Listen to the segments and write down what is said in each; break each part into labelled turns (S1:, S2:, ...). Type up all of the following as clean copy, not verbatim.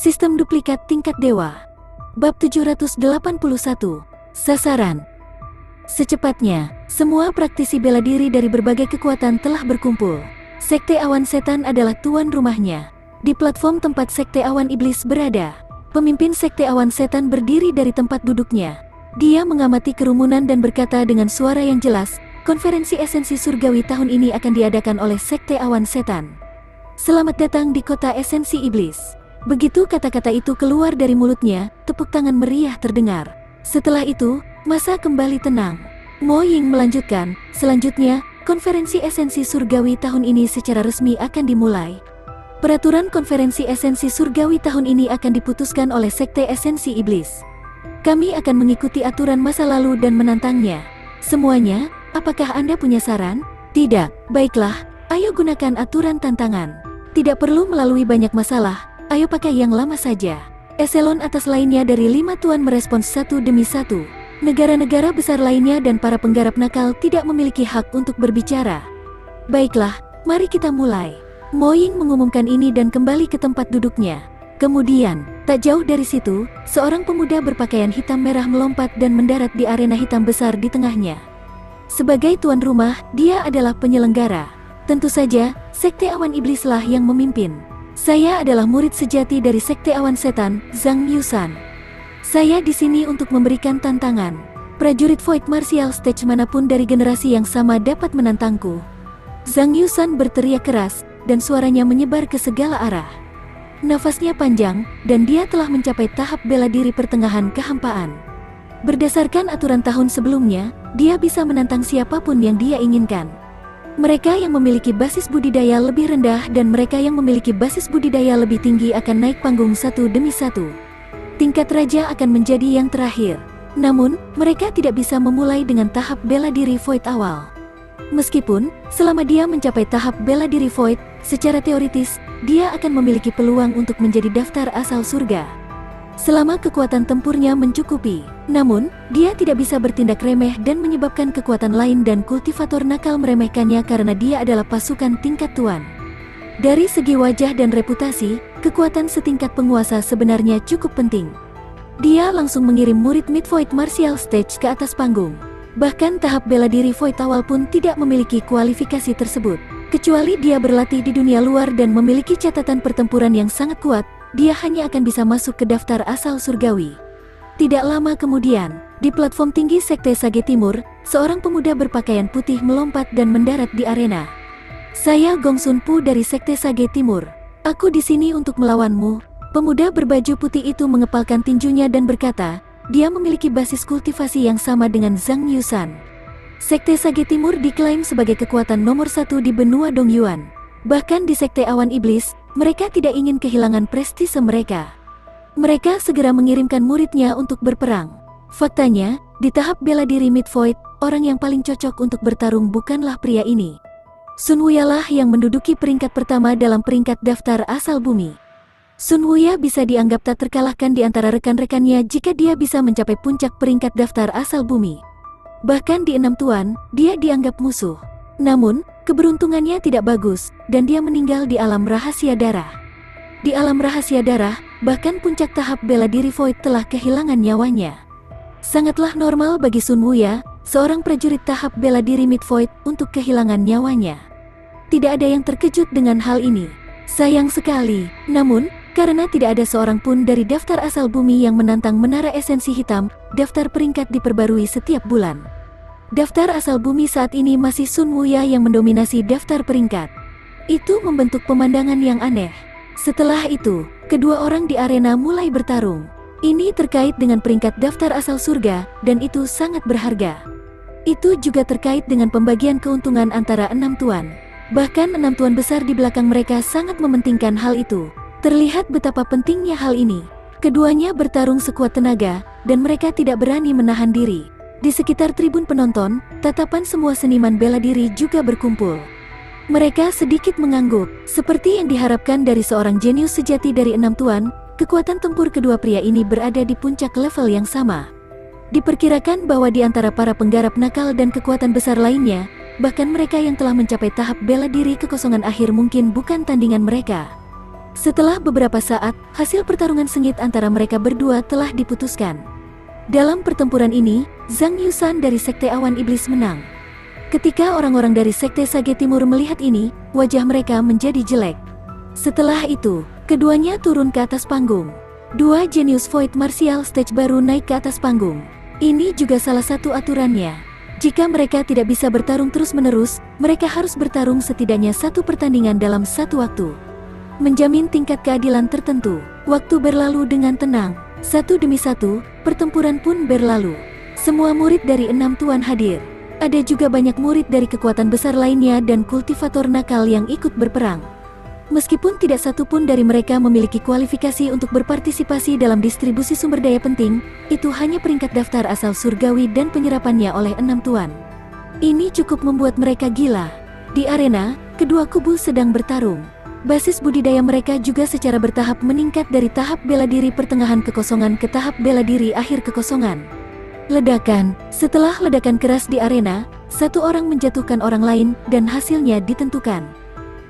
S1: Sistem duplikat tingkat dewa. Bab 781. Sasaran. Secepatnya, semua praktisi bela diri dari berbagai kekuatan telah berkumpul. Sekte Awan Setan adalah tuan rumahnya. Di platform tempat Sekte Awan Iblis berada, pemimpin Sekte Awan Setan berdiri dari tempat duduknya. Dia mengamati kerumunan dan berkata dengan suara yang jelas, konferensi esensi surgawi tahun ini akan diadakan oleh Sekte Awan Setan. Selamat datang di kota esensi iblis. Begitu kata-kata itu keluar dari mulutnya, tepuk tangan meriah terdengar. Setelah itu, masa kembali tenang. Mo Ying melanjutkan, selanjutnya, konferensi esensi surgawi tahun ini secara resmi akan dimulai. Peraturan konferensi esensi surgawi tahun ini akan diputuskan oleh Sekte Esensi Iblis. Kami akan mengikuti aturan masa lalu dan menantangnya. Semuanya, apakah Anda punya saran? Tidak, baiklah, ayo gunakan aturan tantangan. Tidak perlu melalui banyak masalah. Ayo pakai yang lama saja. Eselon atas lainnya dari 5 tuan merespons satu demi satu. Negara-negara besar lainnya dan para penggarap nakal tidak memiliki hak untuk berbicara. Baiklah, mari kita mulai. Mo Ying mengumumkan ini dan kembali ke tempat duduknya. Kemudian, tak jauh dari situ, seorang pemuda berpakaian hitam merah melompat dan mendarat di arena hitam besar di tengahnya. Sebagai tuan rumah, dia adalah penyelenggara. Tentu saja, Sekte Awan Iblislah yang memimpin. Saya adalah murid sejati dari Sekte Awan Setan, Zhang Yusan. Saya di sini untuk memberikan tantangan. Prajurit Void Martial Stage manapun dari generasi yang sama dapat menantangku. Zhang Yusan berteriak keras, dan suaranya menyebar ke segala arah. Nafasnya panjang, dan dia telah mencapai tahap bela diri pertengahan kehampaan. Berdasarkan aturan tahun sebelumnya, dia bisa menantang siapapun yang dia inginkan. Mereka yang memiliki basis budidaya lebih rendah dan mereka yang memiliki basis budidaya lebih tinggi akan naik panggung satu demi satu. Tingkat raja akan menjadi yang terakhir. Namun, mereka tidak bisa memulai dengan tahap bela diri Void awal. Meskipun, selama dia mencapai tahap bela diri Void, secara teoritis, dia akan memiliki peluang untuk menjadi daftar asal surga. Selama kekuatan tempurnya mencukupi, namun, dia tidak bisa bertindak remeh dan menyebabkan kekuatan lain dan kultivator nakal meremehkannya karena dia adalah pasukan tingkat tuan. Dari segi wajah dan reputasi, kekuatan setingkat penguasa sebenarnya cukup penting. Dia langsung mengirim murid Mid Void Martial Stage ke atas panggung. Bahkan tahap bela diri Void awal pun tidak memiliki kualifikasi tersebut. Kecuali dia berlatih di dunia luar dan memiliki catatan pertempuran yang sangat kuat, dia hanya akan bisa masuk ke daftar asal surgawi. Tidak lama kemudian, di platform tinggi Sekte Sage Timur, seorang pemuda berpakaian putih melompat dan mendarat di arena. Saya Gong Sun Pu dari Sekte Sage Timur. Aku di sini untuk melawanmu. Pemuda berbaju putih itu mengepalkan tinjunya dan berkata, dia memiliki basis kultivasi yang sama dengan Zhang Yusan. Sekte Sage Timur diklaim sebagai kekuatan nomor 1 di benua Dongyuan. Bahkan di Sekte Awan Iblis, mereka tidak ingin kehilangan prestise mereka. Mereka segera mengirimkan muridnya untuk berperang. Faktanya, di tahap bela diri Mid Void, orang yang paling cocok untuk bertarung bukanlah pria ini. Sun Wuya-lah yang menduduki peringkat pertama dalam peringkat daftar asal bumi. Sun Wuya bisa dianggap tak terkalahkan di antara rekan-rekannya jika dia bisa mencapai puncak peringkat daftar asal bumi. Bahkan di 6 tuan, dia dianggap musuh. Namun, keberuntungannya tidak bagus, dan dia meninggal di alam rahasia darah. Di alam rahasia darah, bahkan puncak tahap bela diri Void telah kehilangan nyawanya. Sangatlah normal bagi Sun Wuya, seorang prajurit tahap bela diri Mid Void, untuk kehilangan nyawanya. Tidak ada yang terkejut dengan hal ini. Sayang sekali, namun, karena tidak ada seorang pun dari daftar asal bumi yang menantang menara esensi hitam, daftar peringkat diperbarui setiap bulan. Daftar asal bumi saat ini masih Sun Wuya yang mendominasi daftar peringkat. Itu membentuk pemandangan yang aneh. Setelah itu, kedua orang di arena mulai bertarung. Ini terkait dengan peringkat daftar asal surga, dan itu sangat berharga. Itu juga terkait dengan pembagian keuntungan antara 6 tuan. Bahkan 6 tuan besar di belakang mereka sangat mementingkan hal itu. Terlihat betapa pentingnya hal ini. Keduanya bertarung sekuat tenaga, dan mereka tidak berani menahan diri. Di sekitar tribun penonton, tatapan semua seniman bela diri juga berkumpul. Mereka sedikit mengangguk, seperti yang diharapkan dari seorang jenius sejati dari 6 tuan, kekuatan tempur kedua pria ini berada di puncak level yang sama. Diperkirakan bahwa di antara para penggarap nakal dan kekuatan besar lainnya, bahkan mereka yang telah mencapai tahap bela diri kekosongan akhir mungkin bukan tandingan mereka. Setelah beberapa saat, hasil pertarungan sengit antara mereka berdua telah diputuskan. Dalam pertempuran ini, Zhang Yusan dari Sekte Awan Iblis menang. Ketika orang-orang dari Sekte Sage Timur melihat ini, wajah mereka menjadi jelek. Setelah itu, keduanya turun ke atas panggung. Dua jenius Void Martial Stage baru naik ke atas panggung. Ini juga salah satu aturannya. Jika mereka tidak bisa bertarung terus-menerus, mereka harus bertarung setidaknya satu pertandingan dalam satu waktu. Menjamin tingkat keadilan tertentu. Waktu berlalu dengan tenang. Satu demi satu, pertempuran pun berlalu. Semua murid dari 6 tuan hadir. Ada juga banyak murid dari kekuatan besar lainnya dan kultivator nakal yang ikut berperang. Meskipun tidak satu pun dari mereka memiliki kualifikasi untuk berpartisipasi dalam distribusi sumber daya penting, itu hanya peringkat daftar asal surgawi dan penyerapannya oleh 6 tuan. Ini cukup membuat mereka gila. Di arena, kedua kubu sedang bertarung. Basis budidaya mereka juga secara bertahap meningkat dari tahap bela diri pertengahan kekosongan ke tahap bela diri akhir kekosongan. Ledakan. Setelah ledakan keras di arena, satu orang menjatuhkan orang lain dan hasilnya ditentukan.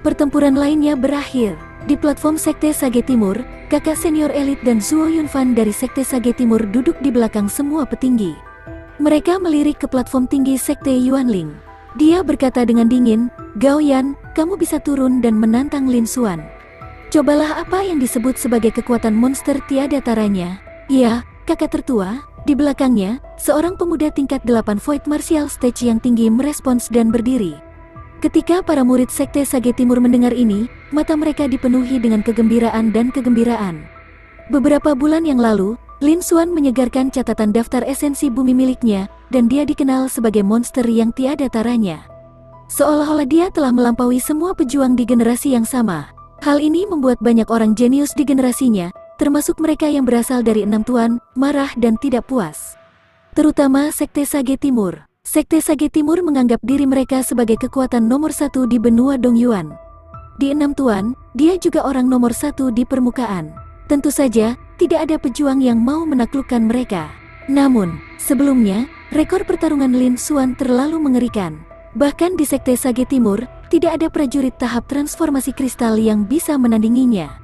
S1: Pertempuran lainnya berakhir. Di platform Sekte Sage Timur, kakak senior elit dan Zuo Yunfan dari Sekte Sage Timur duduk di belakang semua petinggi. Mereka melirik ke platform tinggi Sekte Yuanling. Dia berkata dengan dingin, "Gao Yan, kamu bisa turun dan menantang Lin Xuan. Cobalah apa yang disebut sebagai kekuatan monster tiada taranya." "Iya, kakak tertua." Di belakangnya, seorang pemuda tingkat 8 Void Martial Stage yang tinggi merespons dan berdiri. Ketika para murid Sekte Sage Timur mendengar ini, mata mereka dipenuhi dengan kegembiraan dan kegembiraan. Beberapa bulan yang lalu, Lin Xuan menyegarkan catatan daftar esensi bumi miliknya, dan dia dikenal sebagai monster yang tiada taranya. Seolah-olah dia telah melampaui semua pejuang di generasi yang sama. Hal ini membuat banyak orang jenius di generasinya, termasuk mereka yang berasal dari 6 tuan, marah dan tidak puas. Terutama Sekte Sage Timur. Sekte Sage Timur menganggap diri mereka sebagai kekuatan nomor 1 di benua Dongyuan. Di 6 tuan, dia juga orang nomor 1 di permukaan. Tentu saja, tidak ada pejuang yang mau menaklukkan mereka. Namun, sebelumnya, rekor pertarungan Lin Xuan terlalu mengerikan. Bahkan di Sekte Sage Timur, tidak ada prajurit tahap transformasi kristal yang bisa menandinginya.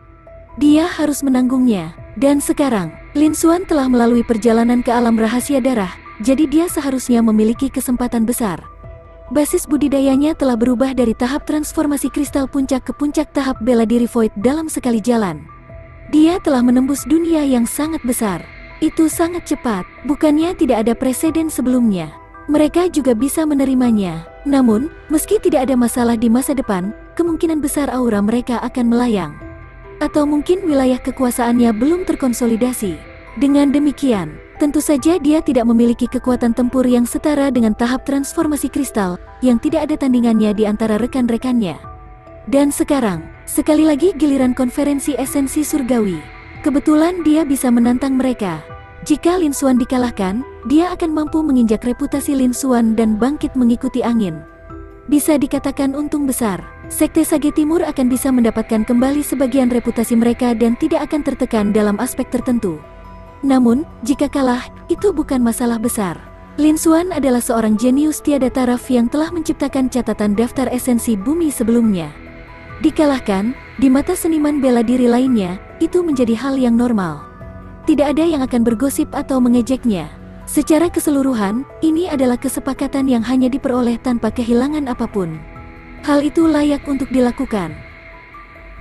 S1: Dia harus menanggungnya. Dan sekarang, Lin Xuan telah melalui perjalanan ke alam rahasia darah, jadi dia seharusnya memiliki kesempatan besar. Basis budidayanya telah berubah dari tahap transformasi kristal puncak ke puncak tahap bela diri Void dalam sekali jalan. Dia telah menembus dunia yang sangat besar. Itu sangat cepat, bukannya tidak ada preseden sebelumnya. Mereka juga bisa menerimanya. Namun, meski tidak ada masalah di masa depan, kemungkinan besar aura mereka akan melayang. Atau mungkin wilayah kekuasaannya belum terkonsolidasi. Dengan demikian, tentu saja dia tidak memiliki kekuatan tempur yang setara dengan tahap transformasi kristal, yang tidak ada tandingannya di antara rekan-rekannya. Dan sekarang, sekali lagi giliran konferensi esensi surgawi. Kebetulan dia bisa menantang mereka. Jika Lin Xuan dikalahkan, dia akan mampu menginjak reputasi Lin Xuan dan bangkit mengikuti angin. Bisa dikatakan untung besar. Sekte Sage Timur akan bisa mendapatkan kembali sebagian reputasi mereka dan tidak akan tertekan dalam aspek tertentu. Namun, jika kalah, itu bukan masalah besar. Lin Xuan adalah seorang jenius tiada taraf yang telah menciptakan catatan daftar esensi bumi sebelumnya. Dikalahkan, di mata seniman bela diri lainnya, itu menjadi hal yang normal. Tidak ada yang akan bergosip atau mengejeknya. Secara keseluruhan, ini adalah kesepakatan yang hanya diperoleh tanpa kehilangan apapun. Hal itu layak untuk dilakukan.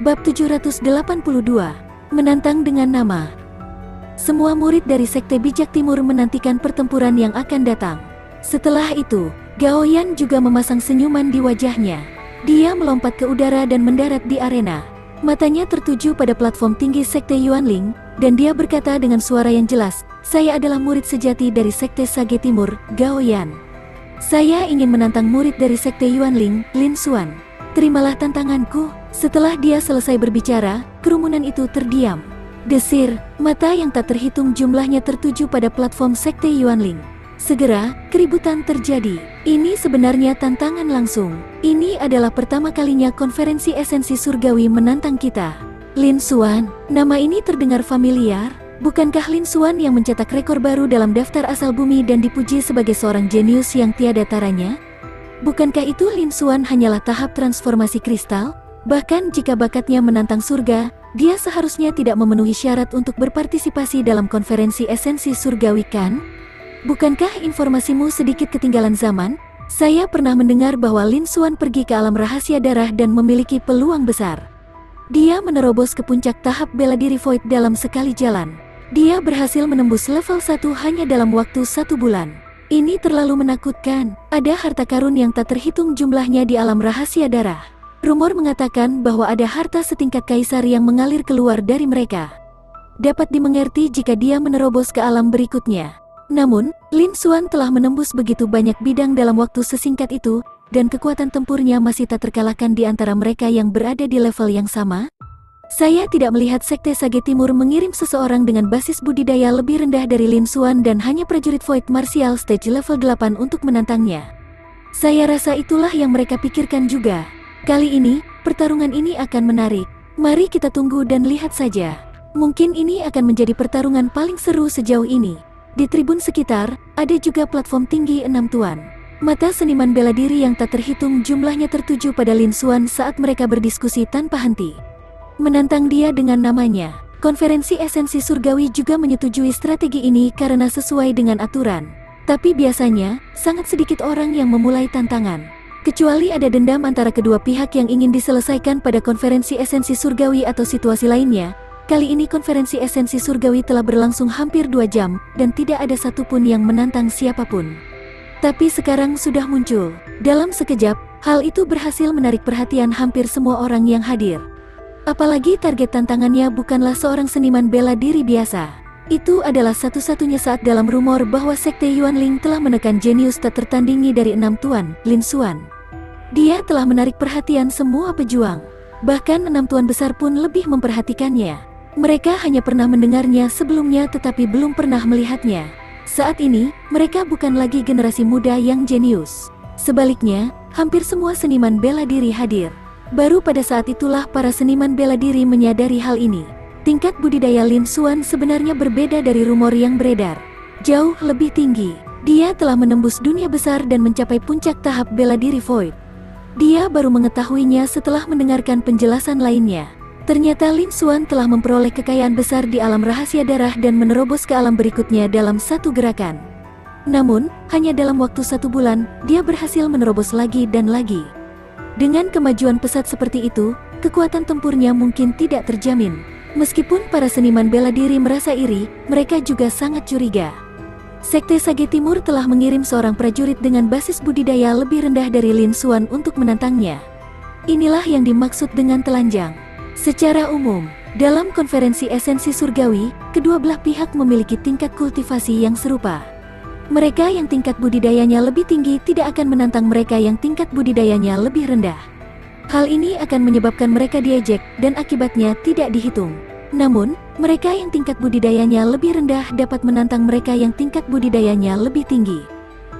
S1: Bab 782, Menantang dengan Nama. Semua murid dari Sekte Bijak Timur menantikan pertempuran yang akan datang. Setelah itu, Gao Yan juga memasang senyuman di wajahnya. Dia melompat ke udara dan mendarat di arena. Matanya tertuju pada platform tinggi Sekte Yuanling, dan dia berkata dengan suara yang jelas, "Saya adalah murid sejati dari Sekte Sage Timur, Gao Yan. Saya ingin menantang murid dari Sekte Yuanling, Lin Xuan. Terimalah tantanganku." Setelah dia selesai berbicara, kerumunan itu terdiam. Desir, mata yang tak terhitung jumlahnya tertuju pada platform Sekte Yuanling. Segera, keributan terjadi. Ini sebenarnya tantangan langsung. Ini adalah pertama kalinya konferensi esensi surgawi menantang kita. Lin Xuan, nama ini terdengar familiar. Bukankah Lin Xuan yang mencetak rekor baru dalam daftar asal bumi dan dipuji sebagai seorang jenius yang tiada taranya? Bukankah itu Lin Xuan hanyalah tahap transformasi kristal? Bahkan jika bakatnya menantang surga, dia seharusnya tidak memenuhi syarat untuk berpartisipasi dalam konferensi esensi surgawi, kan? Bukankah informasimu sedikit ketinggalan zaman? Saya pernah mendengar bahwa Lin Xuan pergi ke alam rahasia darah dan memiliki peluang besar. Dia menerobos ke puncak tahap bela diri Void dalam sekali jalan. Dia berhasil menembus level 1 hanya dalam waktu 1 bulan. Ini terlalu menakutkan. Ada harta karun yang tak terhitung jumlahnya di alam rahasia darah. Rumor mengatakan bahwa ada harta setingkat kaisar yang mengalir keluar dari mereka. Dapat dimengerti jika dia menerobos ke alam berikutnya. Namun, Lin Xuan telah menembus begitu banyak bidang dalam waktu sesingkat itu, dan kekuatan tempurnya masih tak terkalahkan di antara mereka yang berada di level yang sama. Saya tidak melihat Sekte Sage Timur mengirim seseorang dengan basis budidaya lebih rendah dari Lin Xuan dan hanya prajurit Void Martial Stage level 8 untuk menantangnya. Saya rasa itulah yang mereka pikirkan juga. Kali ini, pertarungan ini akan menarik. Mari kita tunggu dan lihat saja. Mungkin ini akan menjadi pertarungan paling seru sejauh ini. Di tribun sekitar, ada juga platform tinggi 6 tuan. Mata seniman bela diri yang tak terhitung jumlahnya tertuju pada Lin Xuan saat mereka berdiskusi tanpa henti. Menantang dia dengan namanya. Konferensi esensi surgawi juga menyetujui strategi ini karena sesuai dengan aturan. Tapi biasanya, sangat sedikit orang yang memulai tantangan. Kecuali ada dendam antara kedua pihak yang ingin diselesaikan pada konferensi esensi surgawi atau situasi lainnya. Kali ini konferensi esensi surgawi telah berlangsung hampir 2 jam, dan tidak ada satupun yang menantang siapapun. Tapi sekarang sudah muncul. Dalam sekejap, hal itu berhasil menarik perhatian hampir semua orang yang hadir. Apalagi target tantangannya bukanlah seorang seniman bela diri biasa. Itu adalah satu-satunya saat dalam rumor bahwa Sekte Yuanling telah menekan jenius tak tertandingi dari 6 tuan, Lin Xuan. Dia telah menarik perhatian semua pejuang. Bahkan 6 tuan besar pun lebih memperhatikannya. Mereka hanya pernah mendengarnya sebelumnya tetapi belum pernah melihatnya. Saat ini, mereka bukan lagi generasi muda yang jenius. Sebaliknya, hampir semua seniman bela diri hadir. Baru pada saat itulah para seniman bela diri menyadari hal ini. Tingkat budidaya Lin Xuan sebenarnya berbeda dari rumor yang beredar. Jauh lebih tinggi. Dia telah menembus dunia besar dan mencapai puncak tahap bela diri Void. Dia baru mengetahuinya setelah mendengarkan penjelasan lainnya. Ternyata Lin Xuan telah memperoleh kekayaan besar di alam rahasia darah dan menerobos ke alam berikutnya dalam satu gerakan. Namun, hanya dalam waktu 1 bulan, dia berhasil menerobos lagi dan lagi. Dengan kemajuan pesat seperti itu, kekuatan tempurnya mungkin tidak terjamin. Meskipun para seniman bela diri merasa iri, mereka juga sangat curiga. Sekte Sage Timur telah mengirim seorang prajurit dengan basis budidaya lebih rendah dari Lin Xuan untuk menantangnya. Inilah yang dimaksud dengan telanjang. Secara umum, dalam konferensi esensi surgawi, kedua belah pihak memiliki tingkat kultivasi yang serupa. Mereka yang tingkat budidayanya lebih tinggi tidak akan menantang mereka yang tingkat budidayanya lebih rendah. Hal ini akan menyebabkan mereka diejek dan akibatnya tidak dihitung. Namun, mereka yang tingkat budidayanya lebih rendah dapat menantang mereka yang tingkat budidayanya lebih tinggi.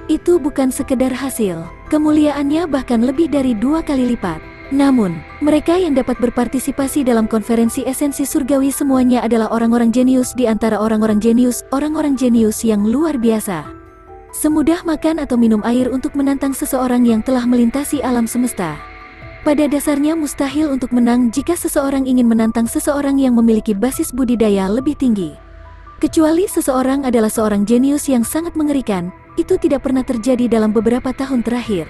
S1: Itu bukan sekedar hasil, kemuliaannya bahkan lebih dari 2 kali lipat. Namun, mereka yang dapat berpartisipasi dalam konferensi esensi surgawi semuanya adalah orang-orang jenius di antara orang-orang jenius yang luar biasa. Semudah makan atau minum air untuk menantang seseorang yang telah melintasi alam semesta. Pada dasarnya mustahil untuk menang jika seseorang ingin menantang seseorang yang memiliki basis budidaya lebih tinggi. Kecuali seseorang adalah seorang jenius yang sangat mengerikan, itu tidak pernah terjadi dalam beberapa tahun terakhir.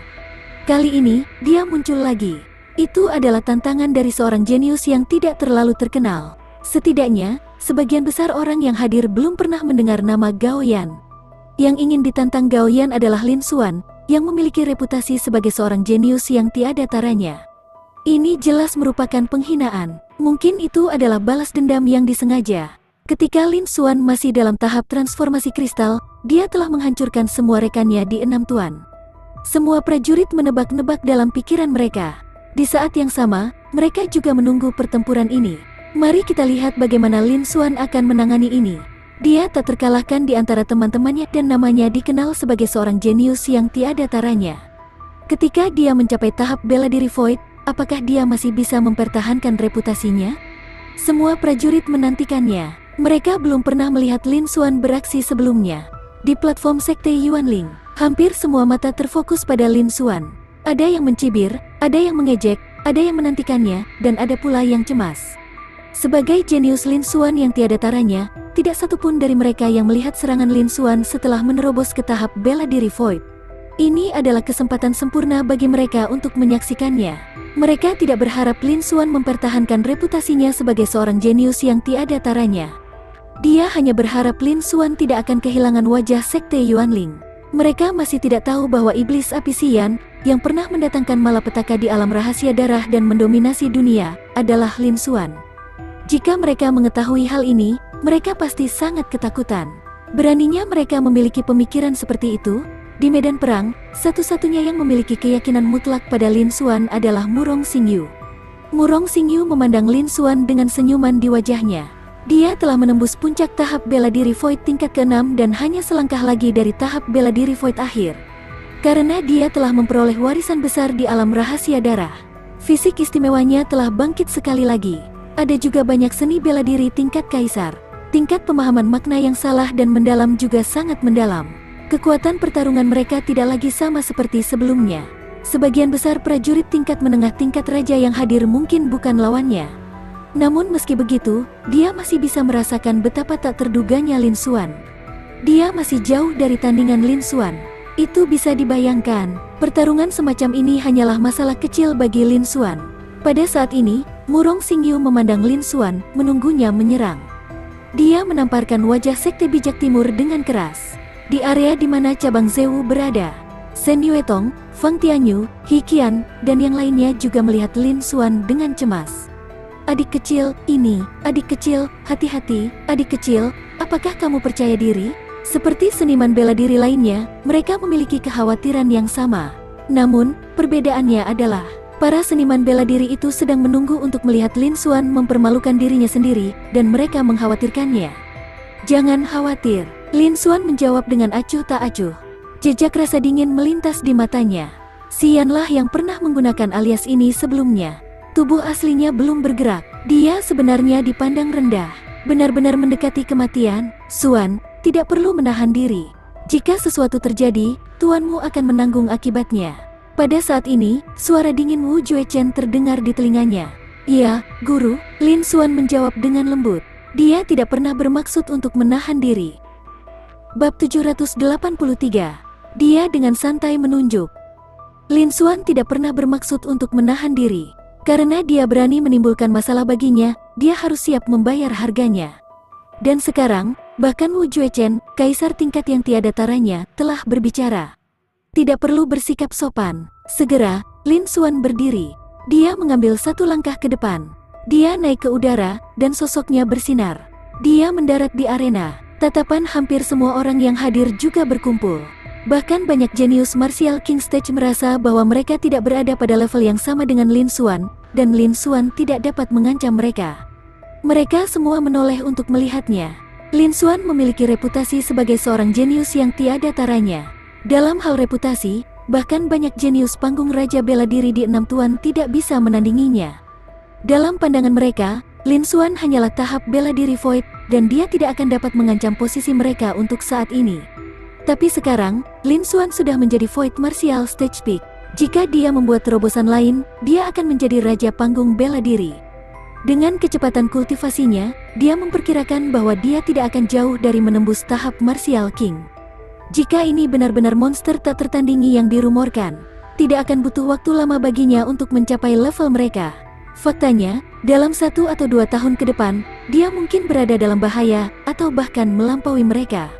S1: Kali ini, dia muncul lagi. Itu adalah tantangan dari seorang jenius yang tidak terlalu terkenal. Setidaknya, sebagian besar orang yang hadir belum pernah mendengar nama Gao Yan. Yang ingin ditantang Gao Yan adalah Lin Xuan, yang memiliki reputasi sebagai seorang jenius yang tiada taranya. Ini jelas merupakan penghinaan. Mungkin itu adalah balas dendam yang disengaja. Ketika Lin Xuan masih dalam tahap transformasi kristal, dia telah menghancurkan semua rekannya di 6 tuan. Semua prajurit menebak-nebak dalam pikiran mereka. Di saat yang sama, mereka juga menunggu pertempuran ini. Mari kita lihat bagaimana Lin Xuan akan menangani ini. Dia tak terkalahkan di antara teman-temannya dan namanya dikenal sebagai seorang jenius yang tiada taranya. Ketika dia mencapai tahap bela diri Void, apakah dia masih bisa mempertahankan reputasinya? Semua prajurit menantikannya. Mereka belum pernah melihat Lin Xuan beraksi sebelumnya. Di platform Sekte Yuanling, hampir semua mata terfokus pada Lin Xuan. Ada yang mencibir, ada yang mengejek, ada yang menantikannya, dan ada pula yang cemas. Sebagai jenius Lin Xuan yang tiada taranya, tidak satupun dari mereka yang melihat serangan Lin Xuan setelah menerobos ke tahap bela diri Void. Ini adalah kesempatan sempurna bagi mereka untuk menyaksikannya. Mereka tidak berharap Lin Xuan mempertahankan reputasinya sebagai seorang jenius yang tiada taranya. Dia hanya berharap Lin Xuan tidak akan kehilangan wajah Sekte Yuanling. Mereka masih tidak tahu bahwa iblis api Xian, yang pernah mendatangkan malapetaka di alam rahasia darah dan mendominasi dunia, adalah Lin Xuan. Jika mereka mengetahui hal ini, mereka pasti sangat ketakutan. Beraninya mereka memiliki pemikiran seperti itu? Di medan perang, satu-satunya yang memiliki keyakinan mutlak pada Lin Xuan adalah Murong Xingyu. Murong Xingyu memandang Lin Xuan dengan senyuman di wajahnya. Dia telah menembus puncak tahap bela diri Void tingkat ke-6 dan hanya selangkah lagi dari tahap bela diri Void akhir. Karena dia telah memperoleh warisan besar di alam rahasia darah. Fisik istimewanya telah bangkit sekali lagi. Ada juga banyak seni bela diri tingkat kaisar. Tingkat pemahaman makna yang salah dan mendalam juga sangat mendalam. Kekuatan pertarungan mereka tidak lagi sama seperti sebelumnya. Sebagian besar prajurit tingkat menengah tingkat raja yang hadir mungkin bukan lawannya. Namun meski begitu, dia masih bisa merasakan betapa tak terduganya Lin Xuan. Dia masih jauh dari tandingan Lin Xuan. Itu bisa dibayangkan, pertarungan semacam ini hanyalah masalah kecil bagi Lin Xuan. Pada saat ini, Murong Xingyu memandang Lin Xuan, menunggunya menyerang. Dia menamparkan wajah Sekte Bijak Timur dengan keras. Di area di mana cabang Zewu berada, Shen Yuetong, Fang Tianyu, He Qian, dan yang lainnya juga melihat Lin Xuan dengan cemas. Adik kecil, adik kecil, hati-hati, adik kecil, apakah kamu percaya diri? Seperti seniman bela diri lainnya, mereka memiliki kekhawatiran yang sama. Namun, perbedaannya adalah, para seniman bela diri itu sedang menunggu untuk melihat Lin Xuan mempermalukan dirinya sendiri, dan mereka mengkhawatirkannya. Jangan khawatir, Lin Xuan menjawab dengan acuh tak acuh. Jejak rasa dingin melintas di matanya. Xianlah yang pernah menggunakan alias ini sebelumnya. Tubuh aslinya belum bergerak. Dia sebenarnya dipandang rendah. Benar-benar mendekati kematian. Xuan, tidak perlu menahan diri. Jika sesuatu terjadi, tuanmu akan menanggung akibatnya. Pada saat ini, suara dingin Wu Juechen terdengar di telinganya. Iya, guru, Lin Xuan menjawab dengan lembut. Dia tidak pernah bermaksud untuk menahan diri. Bab 783. Dia dengan santai menunjuk. Lin Xuan tidak pernah bermaksud untuk menahan diri. Karena dia berani menimbulkan masalah baginya, dia harus siap membayar harganya. Dan sekarang, bahkan Wu Juechen, kaisar tingkat yang tiada taranya, telah berbicara. Tidak perlu bersikap sopan. Segera, Lin Xuan berdiri. Dia mengambil satu langkah ke depan. Dia naik ke udara, dan sosoknya bersinar. Dia mendarat di arena. Tatapan hampir semua orang yang hadir juga berkumpul. Bahkan banyak jenius Martial King Stage merasa bahwa mereka tidak berada pada level yang sama dengan Lin Xuan, dan Lin Xuan tidak dapat mengancam mereka. Mereka semua menoleh untuk melihatnya. Lin Xuan memiliki reputasi sebagai seorang jenius yang tiada taranya. Dalam hal reputasi, bahkan banyak jenius panggung raja bela diri di Enam Tuan tidak bisa menandinginya. Dalam pandangan mereka, Lin Xuan hanyalah tahap bela diri Void, dan dia tidak akan dapat mengancam posisi mereka untuk saat ini. Tapi sekarang, Lin Xuan sudah menjadi Void Martial Stage Peak. Jika dia membuat terobosan lain, dia akan menjadi raja panggung bela diri. Dengan kecepatan kultivasinya, dia memperkirakan bahwa dia tidak akan jauh dari menembus tahap Martial King. Jika ini benar-benar monster tak tertandingi yang dirumorkan, tidak akan butuh waktu lama baginya untuk mencapai level mereka. Faktanya, dalam 1 atau 2 tahun ke depan, dia mungkin berada dalam bahaya, atau bahkan melampaui mereka.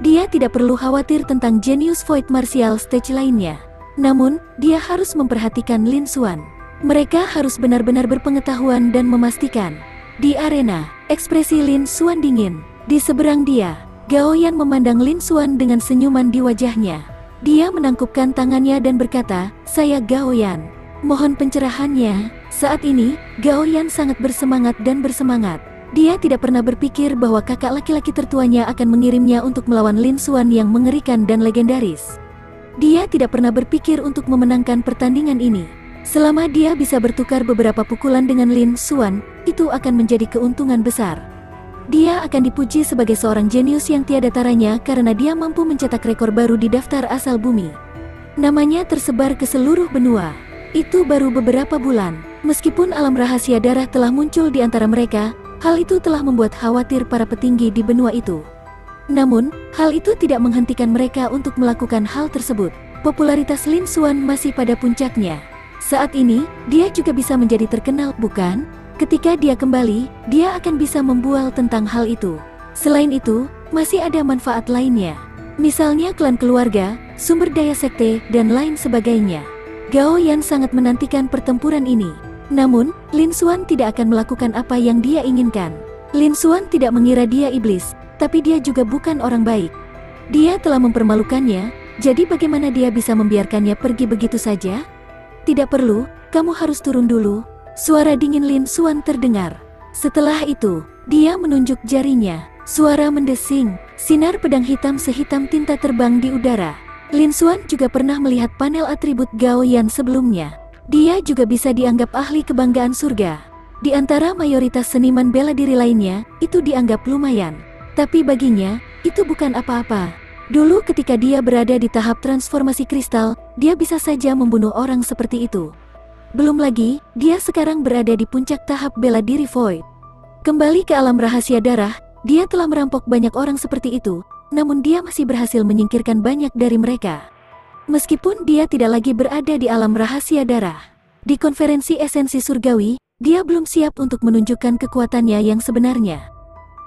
S1: Dia tidak perlu khawatir tentang jenius Void Martial Stage lainnya. Namun, dia harus memperhatikan Lin Xuan. Mereka harus benar-benar berpengetahuan dan memastikan. Di arena, ekspresi Lin Xuan dingin. Di seberang dia, Gao Yan memandang Lin Xuan dengan senyuman di wajahnya. Dia menangkupkan tangannya dan berkata, "Saya Gao Yan. Mohon pencerahannya." Saat ini, Gao Yan sangat bersemangat dan bersemangat. Dia tidak pernah berpikir bahwa kakak laki-laki tertuanya akan mengirimnya untuk melawan Lin Xuan yang mengerikan dan legendaris. Dia tidak pernah berpikir untuk memenangkan pertandingan ini. Selama dia bisa bertukar beberapa pukulan dengan Lin Xuan, itu akan menjadi keuntungan besar. Dia akan dipuji sebagai seorang jenius yang tiada taranya karena dia mampu mencetak rekor baru di daftar asal bumi. Namanya tersebar ke seluruh benua. Itu baru beberapa bulan. Meskipun alam rahasia darah telah muncul di antara mereka, hal itu telah membuat khawatir para petinggi di benua itu. Namun, hal itu tidak menghentikan mereka untuk melakukan hal tersebut. Popularitas Lin Xuan masih pada puncaknya. Saat ini, dia juga bisa menjadi terkenal, bukan? Ketika dia kembali, dia akan bisa membual tentang hal itu. Selain itu, masih ada manfaat lainnya. Misalnya klan keluarga, sumber daya sekte, dan lain sebagainya. Gao Yan sangat menantikan pertempuran ini. Namun, Lin Xuan tidak akan melakukan apa yang dia inginkan. Lin Xuan tidak mengira dia iblis, tapi dia juga bukan orang baik. Dia telah mempermalukannya, jadi bagaimana dia bisa membiarkannya pergi begitu saja? Tidak perlu, kamu harus turun dulu. Suara dingin Lin Xuan terdengar. Setelah itu, dia menunjuk jarinya. Suara mendesing, sinar pedang hitam sehitam tinta terbang di udara. Lin Xuan juga pernah melihat panel atribut Gao Yan sebelumnya. Dia juga bisa dianggap ahli kebanggaan surga. Di antara mayoritas seniman bela diri lainnya, itu dianggap lumayan. Tapi baginya, itu bukan apa-apa. Dulu ketika dia berada di tahap transformasi kristal, dia bisa saja membunuh orang seperti itu. Belum lagi, dia sekarang berada di puncak tahap bela diri Void. Kembali ke alam rahasia darah, dia telah merampok banyak orang seperti itu, namun dia masih berhasil menyingkirkan banyak dari mereka. Meskipun dia tidak lagi berada di alam rahasia darah. Di konferensi esensi surgawi, dia belum siap untuk menunjukkan kekuatannya yang sebenarnya.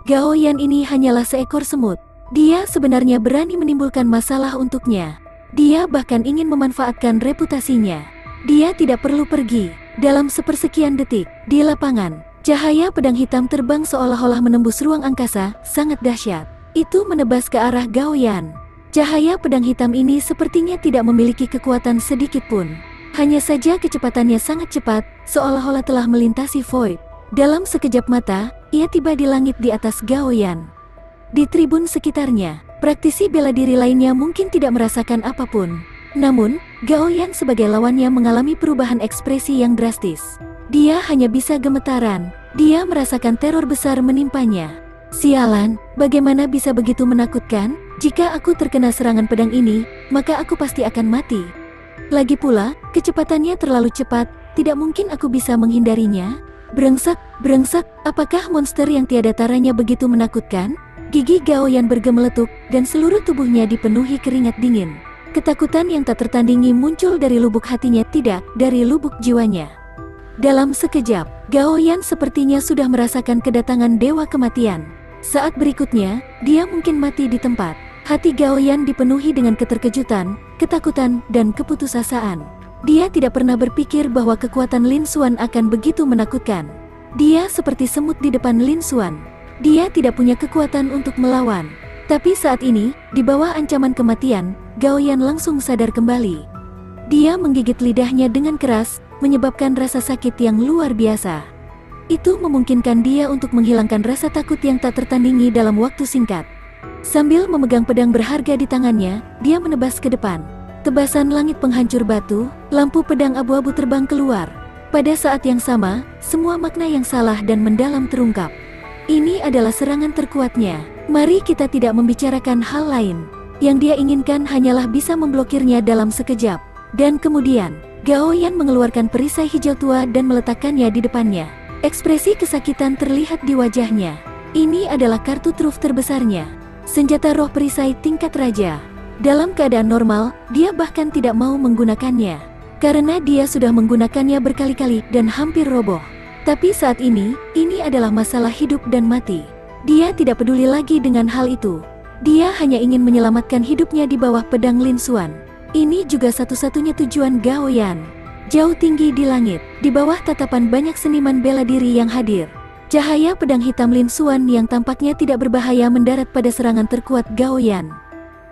S1: Gao Yan ini hanyalah seekor semut. Dia sebenarnya berani menimbulkan masalah untuknya. Dia bahkan ingin memanfaatkan reputasinya. Dia tidak perlu pergi. Dalam sepersekian detik, di lapangan, cahaya pedang hitam terbang seolah-olah menembus ruang angkasa, sangat dahsyat. Itu menebas ke arah Gao Yan. Cahaya pedang hitam ini sepertinya tidak memiliki kekuatan sedikit pun. Hanya saja kecepatannya sangat cepat, seolah-olah telah melintasi Void. Dalam sekejap mata, ia tiba di langit di atas Gao Yan. Di tribun sekitarnya, praktisi bela diri lainnya mungkin tidak merasakan apapun. Namun, Gao Yan sebagai lawannya mengalami perubahan ekspresi yang drastis. Dia hanya bisa gemetaran. Dia merasakan teror besar menimpanya. Sialan, bagaimana bisa begitu menakutkan? Jika aku terkena serangan pedang ini, maka aku pasti akan mati. Lagi pula, kecepatannya terlalu cepat, tidak mungkin aku bisa menghindarinya. Brengsek, apakah monster yang tiada taranya begitu menakutkan? Gigi Gao Yan bergemeletuk, dan seluruh tubuhnya dipenuhi keringat dingin. Ketakutan yang tak tertandingi muncul dari lubuk hatinya, tidak dari lubuk jiwanya. Dalam sekejap, Gao Yan sepertinya sudah merasakan kedatangan dewa kematian. Saat berikutnya, dia mungkin mati di tempat. Hati Gao Yan dipenuhi dengan keterkejutan, ketakutan, dan keputusasaan. Dia tidak pernah berpikir bahwa kekuatan Lin Xuan akan begitu menakutkan. Dia seperti semut di depan Lin Xuan. Dia tidak punya kekuatan untuk melawan. Tapi saat ini, di bawah ancaman kematian, Gao Yan langsung sadar kembali. Dia menggigit lidahnya dengan keras, menyebabkan rasa sakit yang luar biasa. Itu memungkinkan dia untuk menghilangkan rasa takut yang tak tertandingi dalam waktu singkat. Sambil memegang pedang berharga di tangannya, dia menebas ke depan. Tebasan langit penghancur batu, lampu pedang abu-abu terbang keluar. Pada saat yang sama, semua makna yang salah dan mendalam terungkap. Ini adalah serangan terkuatnya. Mari kita tidak membicarakan hal lain. Yang dia inginkan hanyalah bisa memblokirnya dalam sekejap. Dan kemudian, Gao Yan mengeluarkan perisai hijau tua dan meletakkannya di depannya. Ekspresi kesakitan terlihat di wajahnya. Ini adalah kartu truf terbesarnya. Senjata roh perisai tingkat raja. Dalam keadaan normal, dia bahkan tidak mau menggunakannya. Karena dia sudah menggunakannya berkali-kali dan hampir roboh. Tapi saat ini adalah masalah hidup dan mati. Dia tidak peduli lagi dengan hal itu. Dia hanya ingin menyelamatkan hidupnya di bawah pedang Lin Xuan. Ini juga satu-satunya tujuan Gao Yan. Jauh tinggi di langit, di bawah tatapan banyak seniman bela diri yang hadir. Cahaya pedang hitam Lin Xuan yang tampaknya tidak berbahaya mendarat pada serangan terkuat Gao Yan.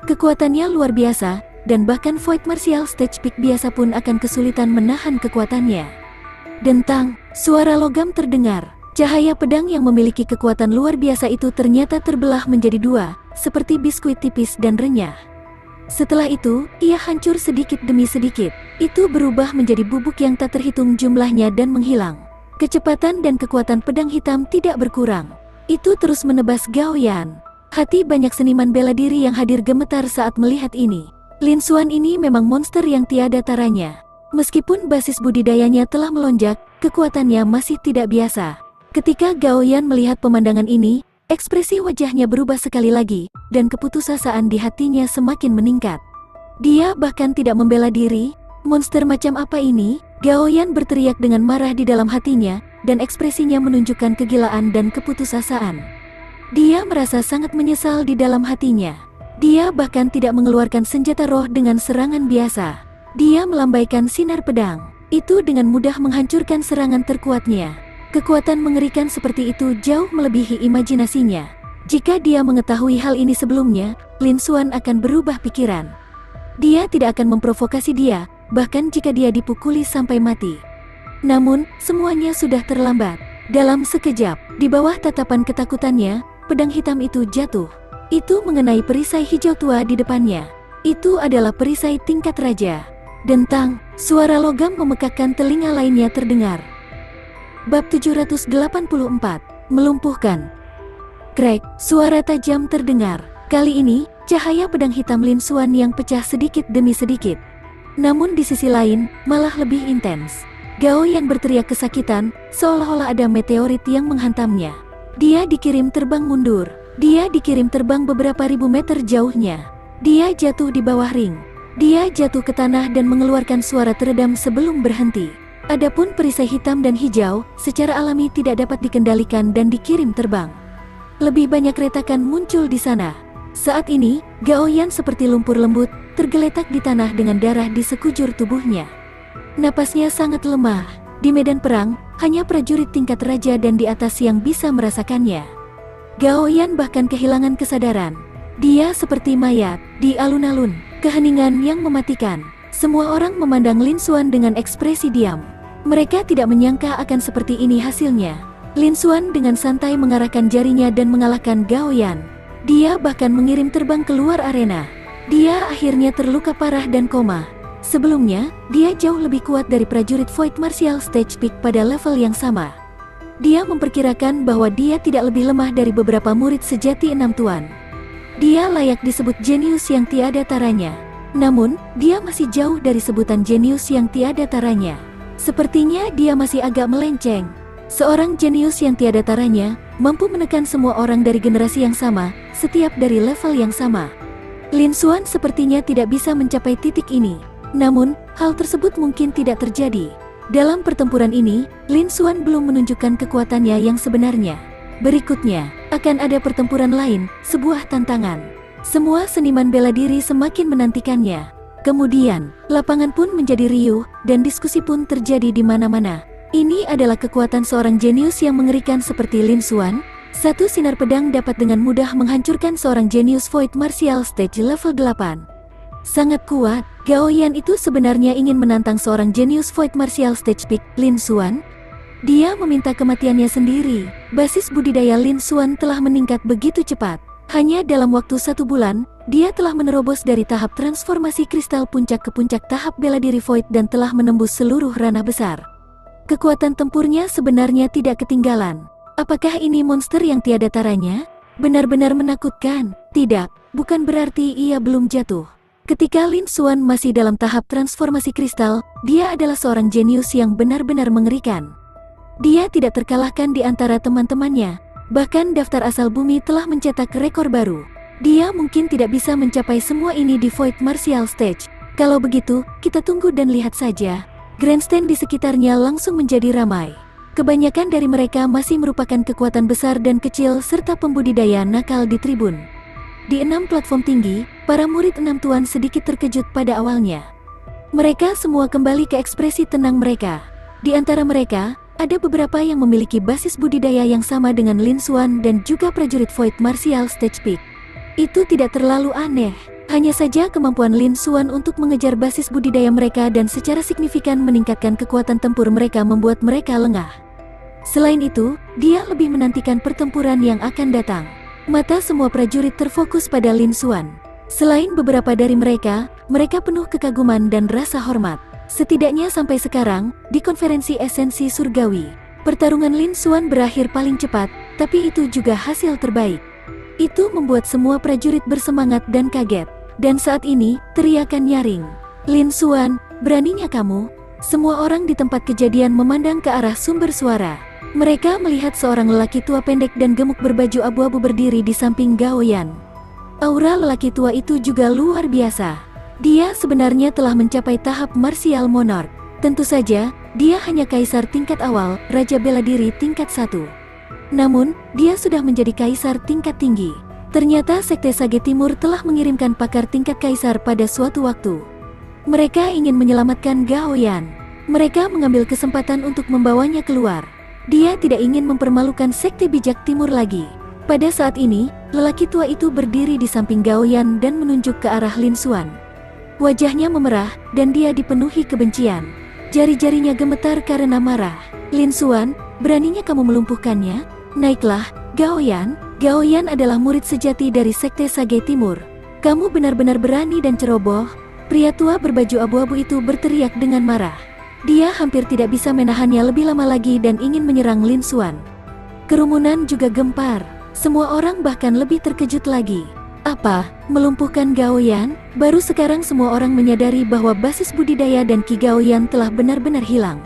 S1: Kekuatannya luar biasa, dan bahkan Void Martial Stage Peak biasa pun akan kesulitan menahan kekuatannya. Dentang, suara logam terdengar. Cahaya pedang yang memiliki kekuatan luar biasa itu ternyata terbelah menjadi dua, seperti biskuit tipis dan renyah. Setelah itu, ia hancur sedikit demi sedikit. Itu berubah menjadi bubuk yang tak terhitung jumlahnya dan menghilang. Kecepatan dan kekuatan pedang hitam tidak berkurang. Itu terus menebas Gao Yan. Hati banyak seniman bela diri yang hadir gemetar saat melihat ini. Lin Xuan ini memang monster yang tiada taranya. Meskipun basis budidayanya telah melonjak, kekuatannya masih tidak biasa. Ketika Gao Yan melihat pemandangan ini, ekspresi wajahnya berubah sekali lagi, dan keputusasaan di hatinya semakin meningkat. Dia bahkan tidak membela diri. Monster macam apa ini? Gao Yan berteriak dengan marah di dalam hatinya, dan ekspresinya menunjukkan kegilaan dan keputusasaan. Dia merasa sangat menyesal di dalam hatinya. Dia bahkan tidak mengeluarkan senjata roh dengan serangan biasa. Dia melambaikan sinar pedang. Itu dengan mudah menghancurkan serangan terkuatnya. Kekuatan mengerikan seperti itu jauh melebihi imajinasinya. Jika dia mengetahui hal ini sebelumnya, Lin Xuan akan berubah pikiran. Dia tidak akan memprovokasi dia, bahkan jika dia dipukuli sampai mati. Namun, semuanya sudah terlambat. Dalam sekejap, di bawah tatapan ketakutannya, pedang hitam itu jatuh. Itu mengenai perisai hijau tua di depannya. Itu adalah perisai tingkat raja. Dentang, suara logam memekakkan telinga lainnya terdengar. Bab 784, melumpuhkan. Krek, suara tajam terdengar. Kali ini, cahaya pedang hitam Lin Xuan yang pecah sedikit demi sedikit. Namun di sisi lain, malah lebih intens. Gao Yan berteriak kesakitan, seolah-olah ada meteorit yang menghantamnya. Dia dikirim terbang mundur. Dia dikirim terbang beberapa ribu meter jauhnya. Dia jatuh di bawah ring. Dia jatuh ke tanah dan mengeluarkan suara teredam sebelum berhenti. Adapun perisai hitam dan hijau, secara alami tidak dapat dikendalikan dan dikirim terbang. Lebih banyak retakan muncul di sana. Saat ini, Gao Yan seperti lumpur lembut, tergeletak di tanah dengan darah di sekujur tubuhnya. Napasnya sangat lemah. Di medan perang, hanya prajurit tingkat raja dan di atas yang bisa merasakannya. Gao Yan bahkan kehilangan kesadaran. Dia seperti mayat, di alun-alun, keheningan yang mematikan. Semua orang memandang Lin Xuan dengan ekspresi diam. Mereka tidak menyangka akan seperti ini hasilnya. Lin Xuan dengan santai mengarahkan jarinya dan mengalahkan Gao Yan. Dia bahkan mengirim terbang keluar arena. Dia akhirnya terluka parah dan koma. Sebelumnya, dia jauh lebih kuat dari prajurit Void Martial Stage Peak pada level yang sama. Dia memperkirakan bahwa dia tidak lebih lemah dari beberapa murid sejati Enam Tuan. Dia layak disebut jenius yang tiada taranya. Namun, dia masih jauh dari sebutan jenius yang tiada taranya. Sepertinya dia masih agak melenceng. Seorang jenius yang tiada taranya, mampu menekan semua orang dari generasi yang sama, setiap dari level yang sama. Lin Xuan sepertinya tidak bisa mencapai titik ini. Namun, hal tersebut mungkin tidak terjadi. Dalam pertempuran ini, Lin Xuan belum menunjukkan kekuatannya yang sebenarnya. Berikutnya, akan ada pertempuran lain, sebuah tantangan. Semua seniman bela diri semakin menantikannya. Kemudian, lapangan pun menjadi riuh, dan diskusi pun terjadi di mana-mana. Ini adalah kekuatan seorang jenius yang mengerikan seperti Lin Xuan. Satu sinar pedang dapat dengan mudah menghancurkan seorang jenius Void Martial Stage level 8. Sangat kuat. Gao Yan itu sebenarnya ingin menantang seorang jenius Void Martial Stage Peak, Lin Xuan. Dia meminta kematiannya sendiri. Basis budidaya Lin Xuan telah meningkat begitu cepat. Hanya dalam waktu 1 bulan, dia telah menerobos dari tahap transformasi kristal puncak ke puncak tahap bela diri Void dan telah menembus seluruh ranah besar. Kekuatan tempurnya sebenarnya tidak ketinggalan. Apakah ini monster yang tiada taranya? Benar-benar menakutkan. Tidak, bukan berarti ia belum jatuh. Ketika Lin Xuan masih dalam tahap transformasi kristal, dia adalah seorang jenius yang benar-benar mengerikan. Dia tidak terkalahkan di antara teman-temannya. Bahkan daftar asal bumi telah mencetak rekor baru. Dia mungkin tidak bisa mencapai semua ini di Void Martial Stage. Kalau begitu, kita tunggu dan lihat saja. Grandstand di sekitarnya langsung menjadi ramai. Kebanyakan dari mereka masih merupakan kekuatan besar dan kecil serta pembudidaya nakal di tribun. Di 6 platform tinggi, para murid Enam Tuan sedikit terkejut pada awalnya. Mereka semua kembali ke ekspresi tenang mereka. Di antara mereka, ada beberapa yang memiliki basis budidaya yang sama dengan Lin Xuan dan juga prajurit Void Martial Stage Peak. Itu tidak terlalu aneh. Hanya saja kemampuan Lin Xuan untuk mengejar basis budidaya mereka dan secara signifikan meningkatkan kekuatan tempur mereka membuat mereka lengah. Selain itu, dia lebih menantikan pertempuran yang akan datang. Mata semua prajurit terfokus pada Lin Xuan. Selain beberapa dari mereka penuh kekaguman dan rasa hormat. Setidaknya sampai sekarang, di konferensi esensi surgawi, pertarungan Lin Xuan berakhir paling cepat, tapi itu juga hasil terbaik. Itu membuat semua prajurit bersemangat dan kaget. Dan saat ini, teriakan nyaring. Lin Xuan, beraninya kamu? Semua orang di tempat kejadian memandang ke arah sumber suara. Mereka melihat seorang lelaki tua pendek dan gemuk berbaju abu-abu berdiri di samping Gao Yan. Aura lelaki tua itu juga luar biasa. Dia sebenarnya telah mencapai tahap martial monarch. Tentu saja, dia hanya kaisar tingkat awal, raja bela diri tingkat 1. Namun, dia sudah menjadi kaisar tingkat tinggi. Ternyata Sekte Sage Timur telah mengirimkan pakar tingkat kaisar pada suatu waktu. Mereka ingin menyelamatkan Gao Yan. Mereka mengambil kesempatan untuk membawanya keluar. Dia tidak ingin mempermalukan Sekte Bijak Timur lagi. Pada saat ini, lelaki tua itu berdiri di samping Gao Yan dan menunjuk ke arah Lin Xuan. Wajahnya memerah, dan dia dipenuhi kebencian. Jari-jarinya gemetar karena marah. Lin Xuan, beraninya kamu melumpuhkannya? Naiklah, Gao Yan. Gao Yan adalah murid sejati dari Sekte Sage Timur. Kamu benar-benar berani dan ceroboh. Pria tua berbaju abu-abu itu berteriak dengan marah. Dia hampir tidak bisa menahannya lebih lama lagi dan ingin menyerang Lin Xuan. Kerumunan juga gempar. Semua orang bahkan lebih terkejut lagi. Apa? Melumpuhkan Gao Yan? Baru sekarang semua orang menyadari bahwa basis budidaya dan Ki Gao Yan telah benar-benar hilang.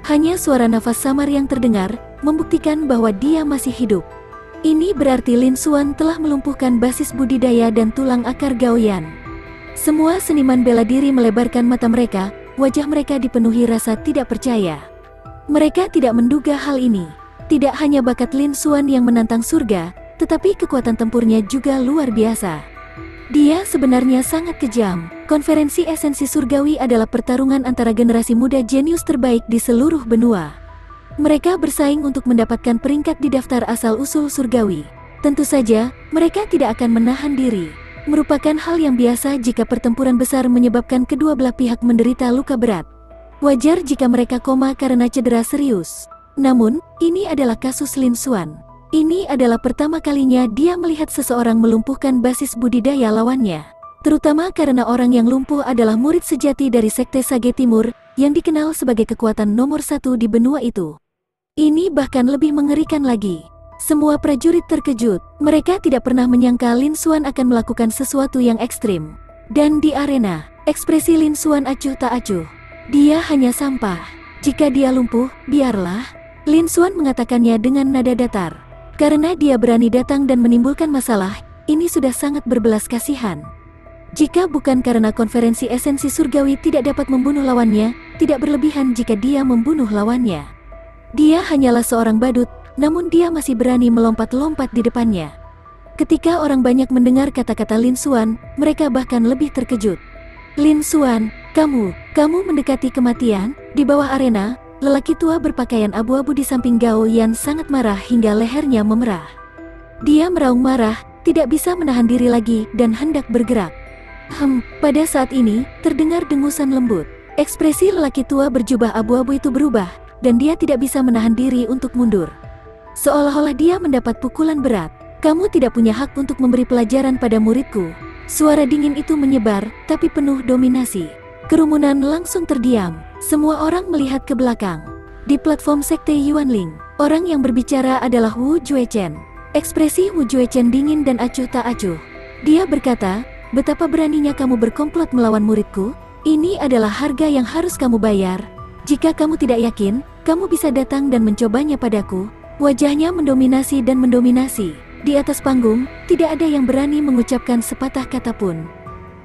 S1: Hanya suara nafas samar yang terdengar, membuktikan bahwa dia masih hidup. Ini berarti Lin Xuan telah melumpuhkan basis budidaya dan tulang akar Gao Yan. Semua seniman bela diri melebarkan mata mereka, wajah mereka dipenuhi rasa tidak percaya. Mereka tidak menduga hal ini. Tidak hanya bakat Lin Xuan yang menantang surga, tetapi kekuatan tempurnya juga luar biasa. Dia sebenarnya sangat kejam. Konferensi esensi surgawi adalah pertarungan antara generasi muda jenius terbaik di seluruh benua. Mereka bersaing untuk mendapatkan peringkat di daftar asal-usul surgawi. Tentu saja, mereka tidak akan menahan diri. Merupakan hal yang biasa jika pertempuran besar menyebabkan kedua belah pihak menderita luka berat. Wajar jika mereka koma karena cedera serius. Namun, ini adalah kasus Lin Xuan. Ini adalah pertama kalinya dia melihat seseorang melumpuhkan basis budidaya lawannya. Terutama karena orang yang lumpuh adalah murid sejati dari Sekte Sage Timur, yang dikenal sebagai kekuatan nomor 1 di benua itu. Ini bahkan lebih mengerikan lagi. Semua prajurit terkejut. Mereka tidak pernah menyangka Lin Xuan akan melakukan sesuatu yang ekstrim. Dan di arena, ekspresi Lin Xuan acuh tak acuh. Dia hanya sampah. Jika dia lumpuh, biarlah. Lin Xuan mengatakannya dengan nada datar. Karena dia berani datang dan menimbulkan masalah, ini sudah sangat berbelas kasihan. Jika bukan karena konferensi esensi surgawi tidak dapat membunuh lawannya, tidak berlebihan jika dia membunuh lawannya. Dia hanyalah seorang badut, namun dia masih berani melompat-lompat di depannya. Ketika orang banyak mendengar kata-kata Lin Xuan, mereka bahkan lebih terkejut. Lin Xuan, kamu mendekati kematian. Di bawah arena, lelaki tua berpakaian abu-abu di samping Gao Yan sangat marah hingga lehernya memerah. Dia meraung marah, tidak bisa menahan diri lagi, dan hendak bergerak. Pada saat ini, terdengar dengusan lembut. Ekspresi lelaki tua berjubah abu-abu itu berubah, dan dia tidak bisa menahan diri untuk mundur. Seolah-olah dia mendapat pukulan berat. Kamu tidak punya hak untuk memberi pelajaran pada muridku. Suara dingin itu menyebar, tapi penuh dominasi. Kerumunan langsung terdiam. Semua orang melihat ke belakang. Di platform Sekte Yuanling, orang yang berbicara adalah Wu Juechen. Ekspresi Wu Juechen dingin dan acuh tak acuh. Dia berkata, betapa beraninya kamu berkomplot melawan muridku? Ini adalah harga yang harus kamu bayar. Jika kamu tidak yakin, kamu bisa datang dan mencobanya padaku. Wajahnya mendominasi dan mendominasi. Di atas panggung, tidak ada yang berani mengucapkan sepatah kata pun.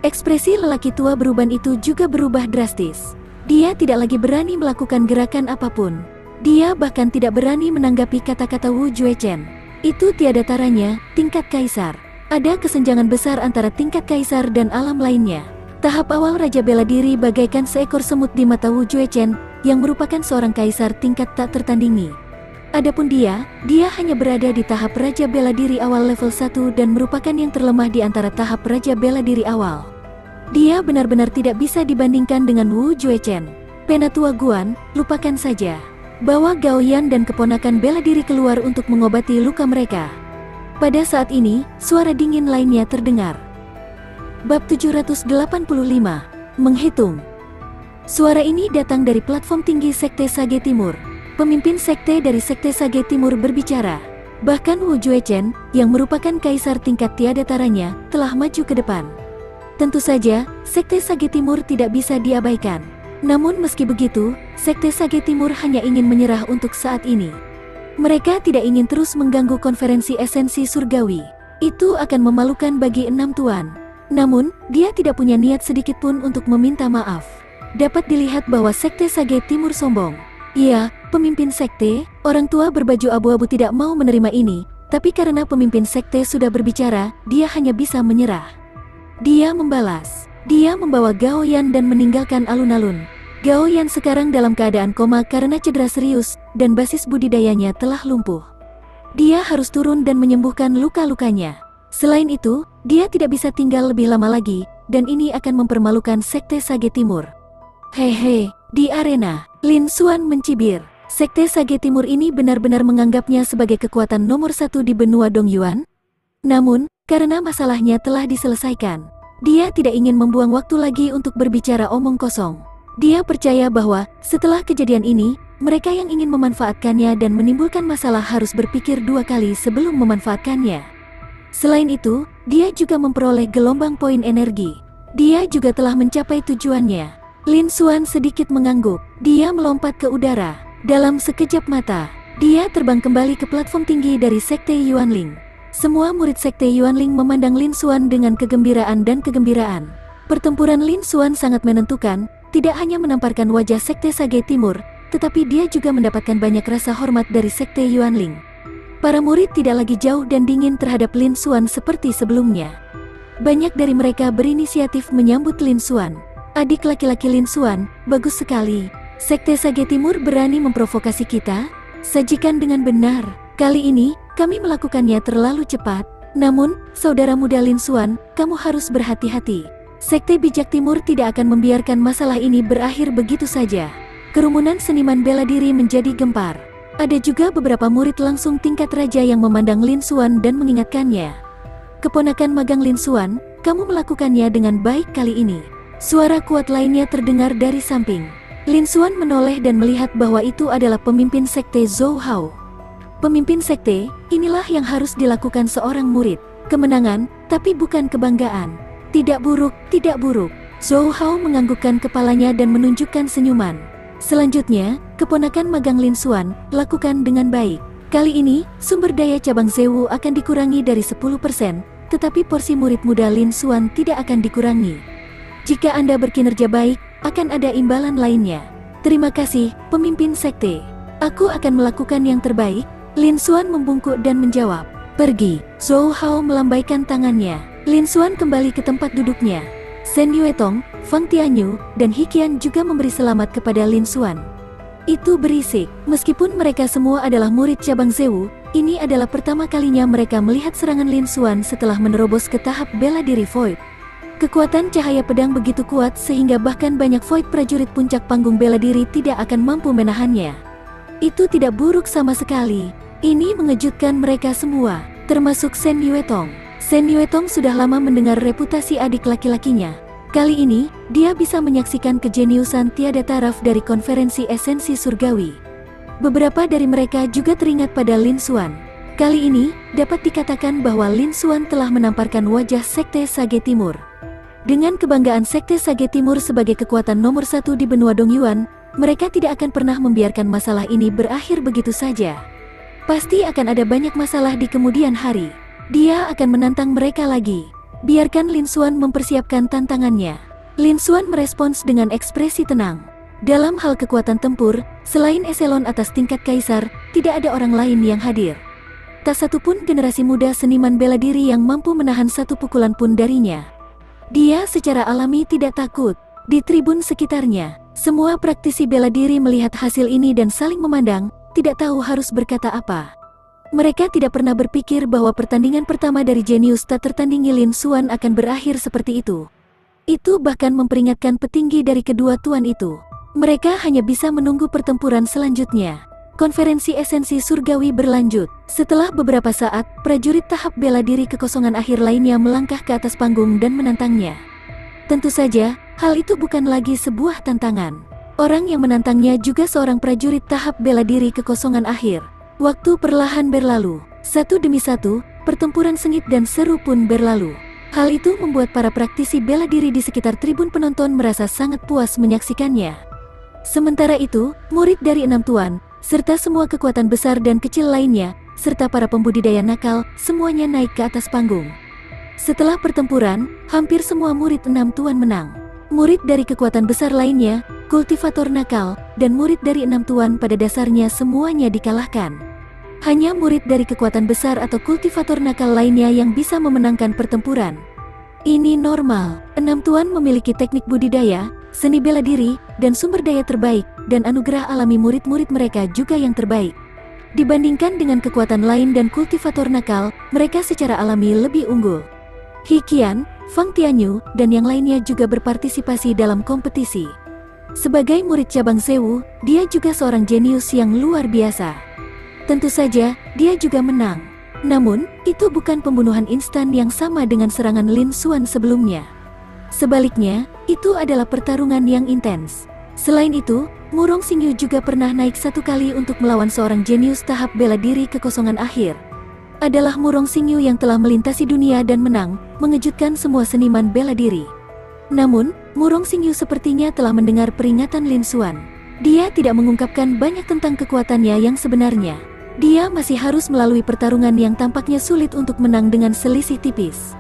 S1: Ekspresi lelaki tua beruban itu juga berubah drastis. Dia tidak lagi berani melakukan gerakan apapun. Dia bahkan tidak berani menanggapi kata-kata Wu Juechen. Itu tiada taranya, tingkat kaisar. Ada kesenjangan besar antara tingkat kaisar dan alam lainnya. Tahap awal Raja Bela Diri bagaikan seekor semut di mata Wu Juechen, yang merupakan seorang kaisar tingkat tak tertandingi. Adapun dia hanya berada di tahap Raja Bela Diri awal level 1 dan merupakan yang terlemah di antara tahap Raja Bela Diri awal. Dia benar-benar tidak bisa dibandingkan dengan Wu Juechen. Penatua Guan, lupakan saja. Bawa Gao Yan dan keponakan bela diri keluar untuk mengobati luka mereka. Pada saat ini, suara dingin lainnya terdengar. Bab 785, Menghitung. Suara ini datang dari platform tinggi Sekte Sage Timur. Pemimpin sekte dari Sekte Sage Timur berbicara. Bahkan Wu Juechen, yang merupakan kaisar tingkat tiada taranya, telah maju ke depan. Tentu saja, Sekte Sage Timur tidak bisa diabaikan. Namun meski begitu, Sekte Sage Timur hanya ingin menyerah untuk saat ini. Mereka tidak ingin terus mengganggu konferensi esensi surgawi. Itu akan memalukan bagi 6 tuan. Namun, dia tidak punya niat sedikit pun untuk meminta maaf. Dapat dilihat bahwa Sekte Sage Timur sombong. Iya, pemimpin sekte, orang tua berbaju abu-abu tidak mau menerima ini, tapi karena pemimpin sekte sudah berbicara, dia hanya bisa menyerah. Dia membalas. Dia membawa Gao Yan dan meninggalkan alun-alun. Gao Yan sekarang dalam keadaan koma karena cedera serius, dan basis budidayanya telah lumpuh. Dia harus turun dan menyembuhkan luka-lukanya. Selain itu, dia tidak bisa tinggal lebih lama lagi, dan ini akan mempermalukan Sekte Sage Timur. Hehe, di arena, Lin Xuan mencibir. Sekte Sage Timur ini benar-benar menganggapnya sebagai kekuatan nomor 1 di benua Dongyuan. Namun, karena masalahnya telah diselesaikan, dia tidak ingin membuang waktu lagi untuk berbicara omong kosong. Dia percaya bahwa, setelah kejadian ini, mereka yang ingin memanfaatkannya dan menimbulkan masalah harus berpikir 2 kali sebelum memanfaatkannya. Selain itu, dia juga memperoleh gelombang poin energi. Dia juga telah mencapai tujuannya. Lin Xuan sedikit mengangguk. Dia melompat ke udara. Dalam sekejap mata, dia terbang kembali ke platform tinggi dari Sekte Yuanling. Semua murid Sekte Yuanling memandang Lin Xuan dengan kegembiraan dan kegembiraan. Pertempuran Lin Xuan sangat menentukan, tidak hanya menamparkan wajah Sekte Sage Timur, tetapi dia juga mendapatkan banyak rasa hormat dari Sekte Yuanling. Para murid tidak lagi jauh dan dingin terhadap Lin Xuan seperti sebelumnya. Banyak dari mereka berinisiatif menyambut Lin Xuan. Adik laki-laki Lin Xuan, bagus sekali. Sekte Sage Timur berani memprovokasi kita? Sajikan dengan benar. Kali ini, kami melakukannya terlalu cepat. Namun, saudara muda Lin Xuan, kamu harus berhati-hati. Sekte Bijak Timur tidak akan membiarkan masalah ini berakhir begitu saja. Kerumunan seniman bela diri menjadi gempar. Ada juga beberapa murid langsung tingkat raja yang memandang Lin Xuan dan mengingatkannya. Keponakan magang Lin Xuan, kamu melakukannya dengan baik kali ini. Suara kuat lainnya terdengar dari samping. Lin Xuan menoleh dan melihat bahwa itu adalah pemimpin sekte Zhou Hao. Pemimpin sekte, inilah yang harus dilakukan seorang murid. Kemenangan, tapi bukan kebanggaan. Tidak buruk, tidak buruk. Zhou Hao menganggukkan kepalanya dan menunjukkan senyuman. Selanjutnya, keponakan magang Lin Xuan, lakukan dengan baik. Kali ini, sumber daya cabang Zewu akan dikurangi dari 10%, tetapi porsi murid muda Lin Xuan tidak akan dikurangi. Jika Anda berkinerja baik, akan ada imbalan lainnya. Terima kasih, pemimpin sekte. Aku akan melakukan yang terbaik. Lin Xuan membungkuk dan menjawab. Pergi. Zhou Hao melambaikan tangannya. Lin Xuan kembali ke tempat duduknya. Shen Yuetong, Fang Tianyu, dan Hikian juga memberi selamat kepada Lin Xuan. Itu berisik. Meskipun mereka semua adalah murid cabang Zewu, ini adalah pertama kalinya mereka melihat serangan Lin Xuan setelah menerobos ke tahap bela diri Void. Kekuatan cahaya pedang begitu kuat sehingga bahkan banyak Void prajurit puncak panggung bela diri tidak akan mampu menahannya. Itu tidak buruk sama sekali. Ini mengejutkan mereka semua, termasuk Shen Yuetong. Shen Yuetong sudah lama mendengar reputasi adik laki-lakinya. Kali ini, dia bisa menyaksikan kejeniusan tiada taraf dari konferensi esensi surgawi. Beberapa dari mereka juga teringat pada Lin Xuan. Kali ini, dapat dikatakan bahwa Lin Xuan telah menamparkan wajah Sekte Sage Timur. Dengan kebanggaan Sekte Sage Timur sebagai kekuatan nomor 1 di benua Dongyuan, mereka tidak akan pernah membiarkan masalah ini berakhir begitu saja. Pasti akan ada banyak masalah di kemudian hari. Dia akan menantang mereka lagi. Biarkan Lin Xuan mempersiapkan tantangannya. Lin Xuan merespons dengan ekspresi tenang. Dalam hal kekuatan tempur, selain eselon atas tingkat kaisar, tidak ada orang lain yang hadir. Tak satupun generasi muda seniman bela diri yang mampu menahan satu pukulan pun darinya. Dia secara alami tidak takut. Di tribun sekitarnya, semua praktisi bela diri melihat hasil ini dan saling memandang, tidak tahu harus berkata apa. Mereka tidak pernah berpikir bahwa pertandingan pertama dari jenius tak tertandingi Lin Xuan akan berakhir seperti itu. Itu bahkan memperingatkan petinggi dari kedua tuan itu. Mereka hanya bisa menunggu pertempuran selanjutnya. Konferensi esensi surgawi berlanjut. Setelah beberapa saat, prajurit tahap bela diri kekosongan akhir lainnya melangkah ke atas panggung dan menantangnya. Tentu saja, hal itu bukan lagi sebuah tantangan. Orang yang menantangnya juga seorang prajurit tahap bela diri kekosongan akhir. Waktu perlahan berlalu. Satu demi satu, pertempuran sengit dan seru pun berlalu. Hal itu membuat para praktisi bela diri di sekitar tribun penonton merasa sangat puas menyaksikannya. Sementara itu, murid dari Enam Tuan, serta semua kekuatan besar dan kecil lainnya, serta para pembudidaya nakal, semuanya naik ke atas panggung. Setelah pertempuran, hampir semua murid Enam Tuan menang. Murid dari kekuatan besar lainnya, kultivator nakal, dan murid dari Enam Tuan pada dasarnya semuanya dikalahkan. Hanya murid dari kekuatan besar atau kultivator nakal lainnya yang bisa memenangkan pertempuran. Ini normal. Enam Tuan memiliki teknik budidaya, seni bela diri, dan sumber daya terbaik, dan anugerah alami murid-murid mereka juga yang terbaik. Dibandingkan dengan kekuatan lain dan kultivator nakal, mereka secara alami lebih unggul. He Qian, Fang Tianyu, dan yang lainnya juga berpartisipasi dalam kompetisi. Sebagai murid cabang Sewu, dia juga seorang jenius yang luar biasa. Tentu saja, dia juga menang. Namun, itu bukan pembunuhan instan yang sama dengan serangan Lin Xuan sebelumnya. Sebaliknya, itu adalah pertarungan yang intens. Selain itu, Murong Xingyu juga pernah naik satu kali untuk melawan seorang jenius tahap bela diri kekosongan akhir. Adalah Murong Xingyu yang telah melintasi dunia dan menang, mengejutkan semua seniman bela diri. Namun, Murong Xingyu sepertinya telah mendengar peringatan Lin Xuan. Dia tidak mengungkapkan banyak tentang kekuatannya yang sebenarnya. Dia masih harus melalui pertarungan yang tampaknya sulit untuk menang dengan selisih tipis.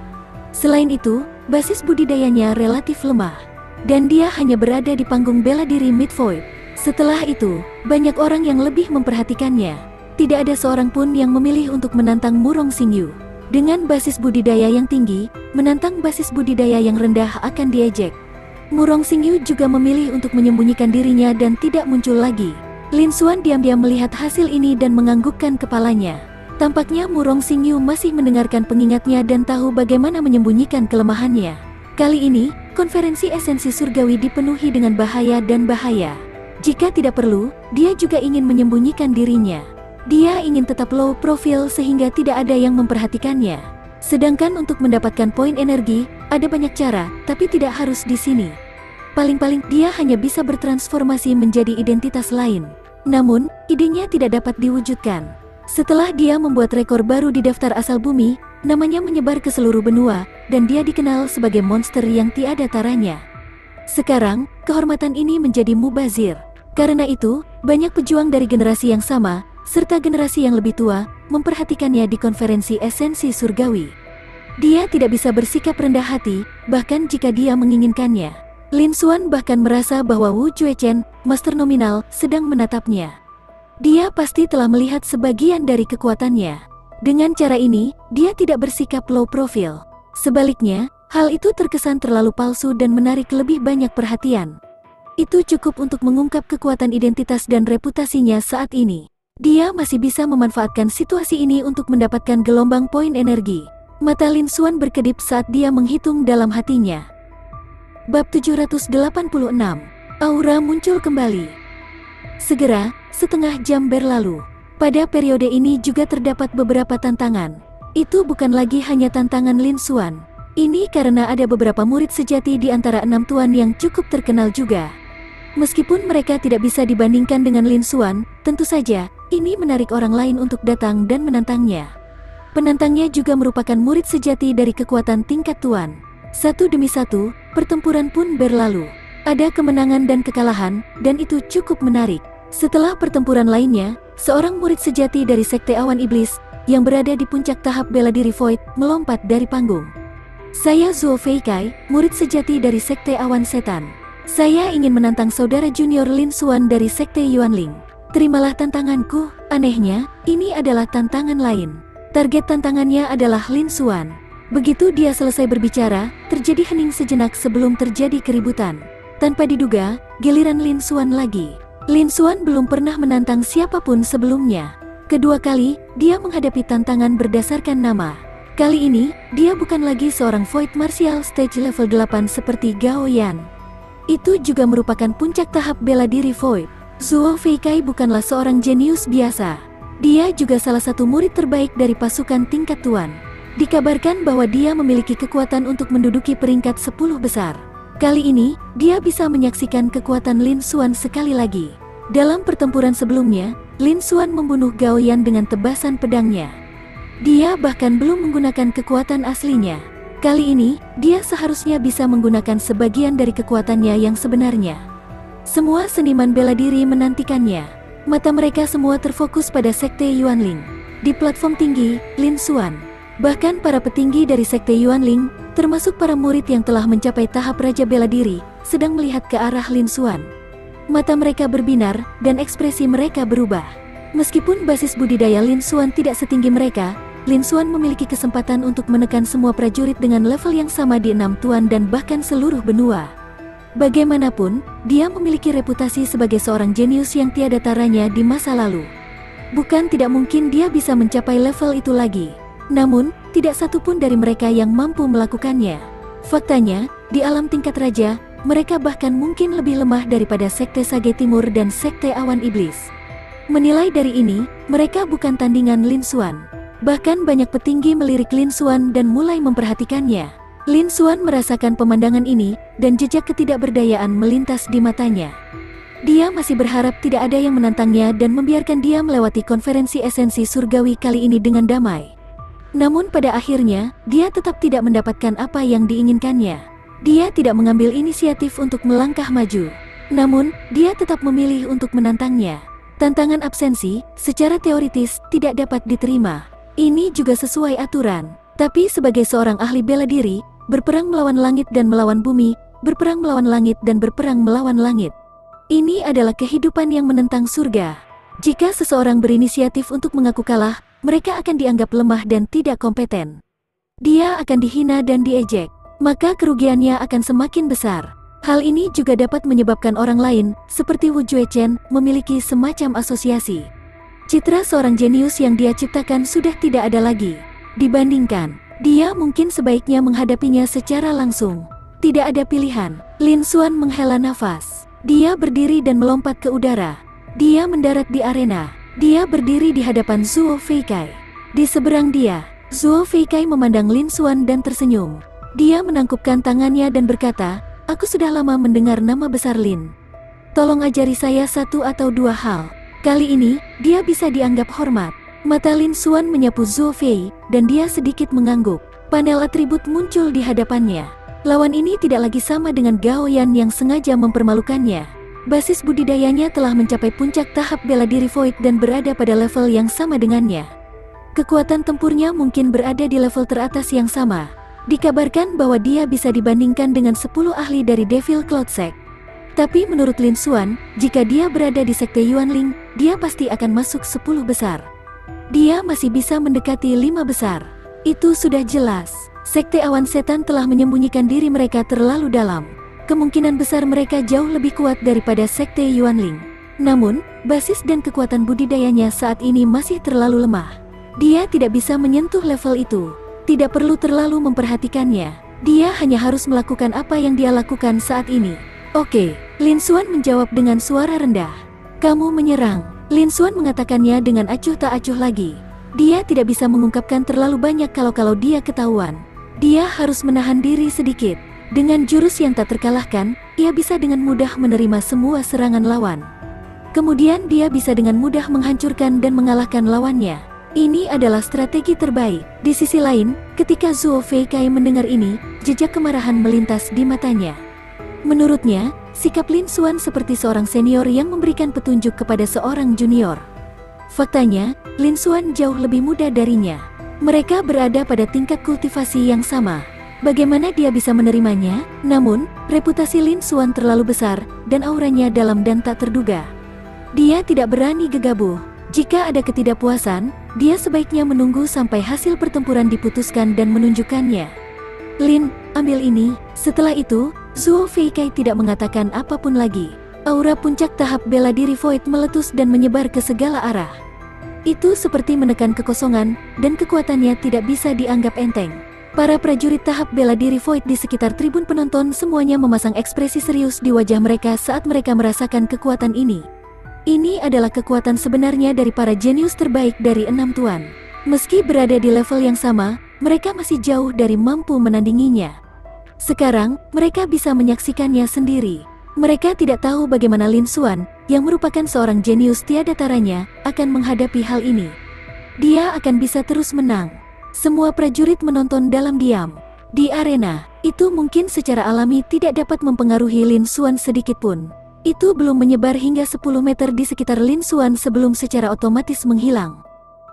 S1: Selain itu, basis budidayanya relatif lemah. Dan dia hanya berada di panggung bela diri Midvoid. Setelah itu, banyak orang yang lebih memperhatikannya. Tidak ada seorang pun yang memilih untuk menantang Murong Xingyu. Dengan basis budidaya yang tinggi, menantang basis budidaya yang rendah akan diejek. Murong Xingyu juga memilih untuk menyembunyikan dirinya dan tidak muncul lagi. Lin Xuan diam-diam melihat hasil ini dan menganggukkan kepalanya. Tampaknya Murong Xingyu masih mendengarkan pengingatnya dan tahu bagaimana menyembunyikan kelemahannya. Kali ini, konferensi esensi surgawi dipenuhi dengan bahaya dan bahaya. Jika tidak perlu, dia juga ingin menyembunyikan dirinya. Dia ingin tetap low profile sehingga tidak ada yang memperhatikannya. Sedangkan untuk mendapatkan poin energi, ada banyak cara, tapi tidak harus di sini. Paling-paling dia hanya bisa bertransformasi menjadi identitas lain. Namun, idenya tidak dapat diwujudkan. Setelah dia membuat rekor baru di daftar asal bumi, namanya menyebar ke seluruh benua, dan dia dikenal sebagai monster yang tiada taranya. Sekarang, kehormatan ini menjadi mubazir. Karena itu, banyak pejuang dari generasi yang sama, serta generasi yang lebih tua, memperhatikannya di konferensi esensi surgawi. Dia tidak bisa bersikap rendah hati, bahkan jika dia menginginkannya. Lin Xuan bahkan merasa bahwa Wu Juechen, master nominal, sedang menatapnya. Dia pasti telah melihat sebagian dari kekuatannya. Dengan cara ini, dia tidak bersikap low profile. Sebaliknya, hal itu terkesan terlalu palsu dan menarik lebih banyak perhatian. Itu cukup untuk mengungkap kekuatan identitas dan reputasinya saat ini. Dia masih bisa memanfaatkan situasi ini untuk mendapatkan gelombang poin energi. Mata Lin Xuan berkedip saat dia menghitung dalam hatinya. Bab 786. Aura muncul kembali. Segera, setengah jam berlalu. Pada periode ini juga terdapat beberapa tantangan. Itu bukan lagi hanya tantangan Lin Xuan. Ini karena ada beberapa murid sejati di antara Enam Tuan yang cukup terkenal juga. Meskipun mereka tidak bisa dibandingkan dengan Lin Xuan, tentu saja, ini menarik orang lain untuk datang dan menantangnya. Penantangnya juga merupakan murid sejati dari kekuatan tingkat Tuan. Satu demi satu, pertempuran pun berlalu. Ada kemenangan dan kekalahan, dan itu cukup menarik. Setelah pertempuran lainnya, seorang murid sejati dari Sekte Awan Iblis, yang berada di puncak tahap bela diri Void, melompat dari panggung. Saya Zuo Feikai, murid sejati dari Sekte Awan Setan. Saya ingin menantang saudara junior Lin Xuan dari Sekte Yuanling. Terimalah tantanganku. Anehnya, ini adalah tantangan lain. Target tantangannya adalah Lin Xuan. Begitu dia selesai berbicara, terjadi hening sejenak sebelum terjadi keributan. Tanpa diduga, giliran Lin Xuan lagi. Lin Xuan belum pernah menantang siapapun sebelumnya. Kedua kali, dia menghadapi tantangan berdasarkan nama. Kali ini, dia bukan lagi seorang Void Martial Stage level 8 seperti Gao Yan. Itu juga merupakan puncak tahap bela diri Void. Zuo Feikai bukanlah seorang jenius biasa. Dia juga salah satu murid terbaik dari pasukan tingkat Tuan. Dikabarkan bahwa dia memiliki kekuatan untuk menduduki peringkat 10 besar. Kali ini, dia bisa menyaksikan kekuatan Lin Xuan sekali lagi. Dalam pertempuran sebelumnya, Lin Xuan membunuh Gao Yan dengan tebasan pedangnya. Dia bahkan belum menggunakan kekuatan aslinya. Kali ini, dia seharusnya bisa menggunakan sebagian dari kekuatannya yang sebenarnya. Semua seniman bela diri menantikannya. Mata mereka semua terfokus pada Sekte Yuanling. Di platform tinggi, Lin Xuan. Bahkan para petinggi dari Sekte Yuanling, termasuk para murid yang telah mencapai tahap Raja Bela Diri, sedang melihat ke arah Lin Xuan. Mata mereka berbinar, dan ekspresi mereka berubah. Meskipun basis budidaya Lin Xuan tidak setinggi mereka, Lin Xuan memiliki kesempatan untuk menekan semua prajurit dengan level yang sama di 6 tuan dan bahkan seluruh benua. Bagaimanapun, dia memiliki reputasi sebagai seorang jenius yang tiada taranya di masa lalu. Bukan tidak mungkin dia bisa mencapai level itu lagi. Namun, tidak satupun dari mereka yang mampu melakukannya. Faktanya, di alam tingkat raja, mereka bahkan mungkin lebih lemah daripada Sekte Sage Timur dan Sekte Awan Iblis. Menilai dari ini, mereka bukan tandingan Lin Xuan. Bahkan banyak petinggi melirik Lin Xuan dan mulai memperhatikannya. Lin Xuan merasakan pemandangan ini, dan jejak ketidakberdayaan melintas di matanya. Dia masih berharap tidak ada yang menantangnya dan membiarkan dia melewati konferensi esensi surgawi kali ini dengan damai. Namun pada akhirnya, dia tetap tidak mendapatkan apa yang diinginkannya. Dia tidak mengambil inisiatif untuk melangkah maju. Namun, dia tetap memilih untuk menantangnya. Tantangan absensi, secara teoritis, tidak dapat diterima. Ini juga sesuai aturan. Tapi sebagai seorang ahli bela diri, berperang melawan langit dan melawan bumi, berperang melawan langit dan berperang melawan langit. Ini adalah kehidupan yang menentang surga. Jika seseorang berinisiatif untuk mengaku kalah, mereka akan dianggap lemah dan tidak kompeten. Dia akan dihina dan diejek, maka kerugiannya akan semakin besar. Hal ini juga dapat menyebabkan orang lain, seperti Wu Juechen, memiliki semacam asosiasi. Citra seorang jenius yang dia ciptakan sudah tidak ada lagi. Dibandingkan, dia mungkin sebaiknya menghadapinya secara langsung. Tidak ada pilihan. Lin Xuan menghela nafas. Dia berdiri dan melompat ke udara. Dia mendarat di arena. Dia berdiri di hadapan Zhuo Feikai. Di seberang dia, Zhuo Feikai memandang Lin Xuan dan tersenyum. Dia menangkupkan tangannya dan berkata, "Aku sudah lama mendengar nama besar Lin. Tolong ajari saya satu atau dua hal." Kali ini, dia bisa dianggap hormat. Mata Lin Xuan menyapu Zhuo Fei, dan dia sedikit mengangguk. Panel atribut muncul di hadapannya. Lawan ini tidak lagi sama dengan Gao Yan yang sengaja mempermalukannya. Basis budidayanya telah mencapai puncak tahap bela diri Void dan berada pada level yang sama dengannya. Kekuatan tempurnya mungkin berada di level teratas yang sama. Dikabarkan bahwa dia bisa dibandingkan dengan 10 ahli dari Devil Cloud Sect. Tapi menurut Lin Xuan, jika dia berada di Sekte Yuanling, dia pasti akan masuk 10 besar. Dia masih bisa mendekati 5 besar. Itu sudah jelas. Sekte Awan Setan telah menyembunyikan diri mereka terlalu dalam. Kemungkinan besar mereka jauh lebih kuat daripada Sekte Yuanling. Namun, basis dan kekuatan budidayanya saat ini masih terlalu lemah. Dia tidak bisa menyentuh level itu. Tidak perlu terlalu memperhatikannya. Dia hanya harus melakukan apa yang dia lakukan saat ini. Oke, Lin Xuan menjawab dengan suara rendah. "Kamu menyerang." Lin Xuan mengatakannya dengan acuh tak acuh lagi. Dia tidak bisa mengungkapkan terlalu banyak kalau dia ketahuan. Dia harus menahan diri sedikit. Dengan jurus yang tak terkalahkan, ia bisa dengan mudah menerima semua serangan lawan. Kemudian dia bisa dengan mudah menghancurkan dan mengalahkan lawannya. Ini adalah strategi terbaik. Di sisi lain, ketika Zhuo Feikai mendengar ini, jejak kemarahan melintas di matanya. Menurutnya, sikap Lin Xuan seperti seorang senior yang memberikan petunjuk kepada seorang junior. Faktanya, Lin Xuan jauh lebih muda darinya. Mereka berada pada tingkat kultivasi yang sama. Bagaimana dia bisa menerimanya? Namun, reputasi Lin Xuan terlalu besar, dan auranya dalam dan tak terduga. Dia tidak berani gegabah. Jika ada ketidakpuasan, dia sebaiknya menunggu sampai hasil pertempuran diputuskan dan menunjukkannya. "Lin, ambil ini." Setelah itu, Zhuo Feikai tidak mengatakan apapun lagi. Aura puncak tahap bela diri Void meletus dan menyebar ke segala arah. Itu seperti menekan kekosongan, dan kekuatannya tidak bisa dianggap enteng. Para prajurit tahap bela diri Void di sekitar tribun penonton semuanya memasang ekspresi serius di wajah mereka saat mereka merasakan kekuatan ini. Ini adalah kekuatan sebenarnya dari para jenius terbaik dari 6 tuan. Meski berada di level yang sama, mereka masih jauh dari mampu menandinginya. Sekarang, mereka bisa menyaksikannya sendiri. Mereka tidak tahu bagaimana Lin Xuan, yang merupakan seorang jenius tiada taranya, akan menghadapi hal ini. Dia akan bisa terus menang. Semua prajurit menonton dalam diam. Di arena, itu mungkin secara alami tidak dapat mempengaruhi Lin Xuan sedikit pun. Itu belum menyebar hingga 10 meter di sekitar Lin Xuan sebelum secara otomatis menghilang.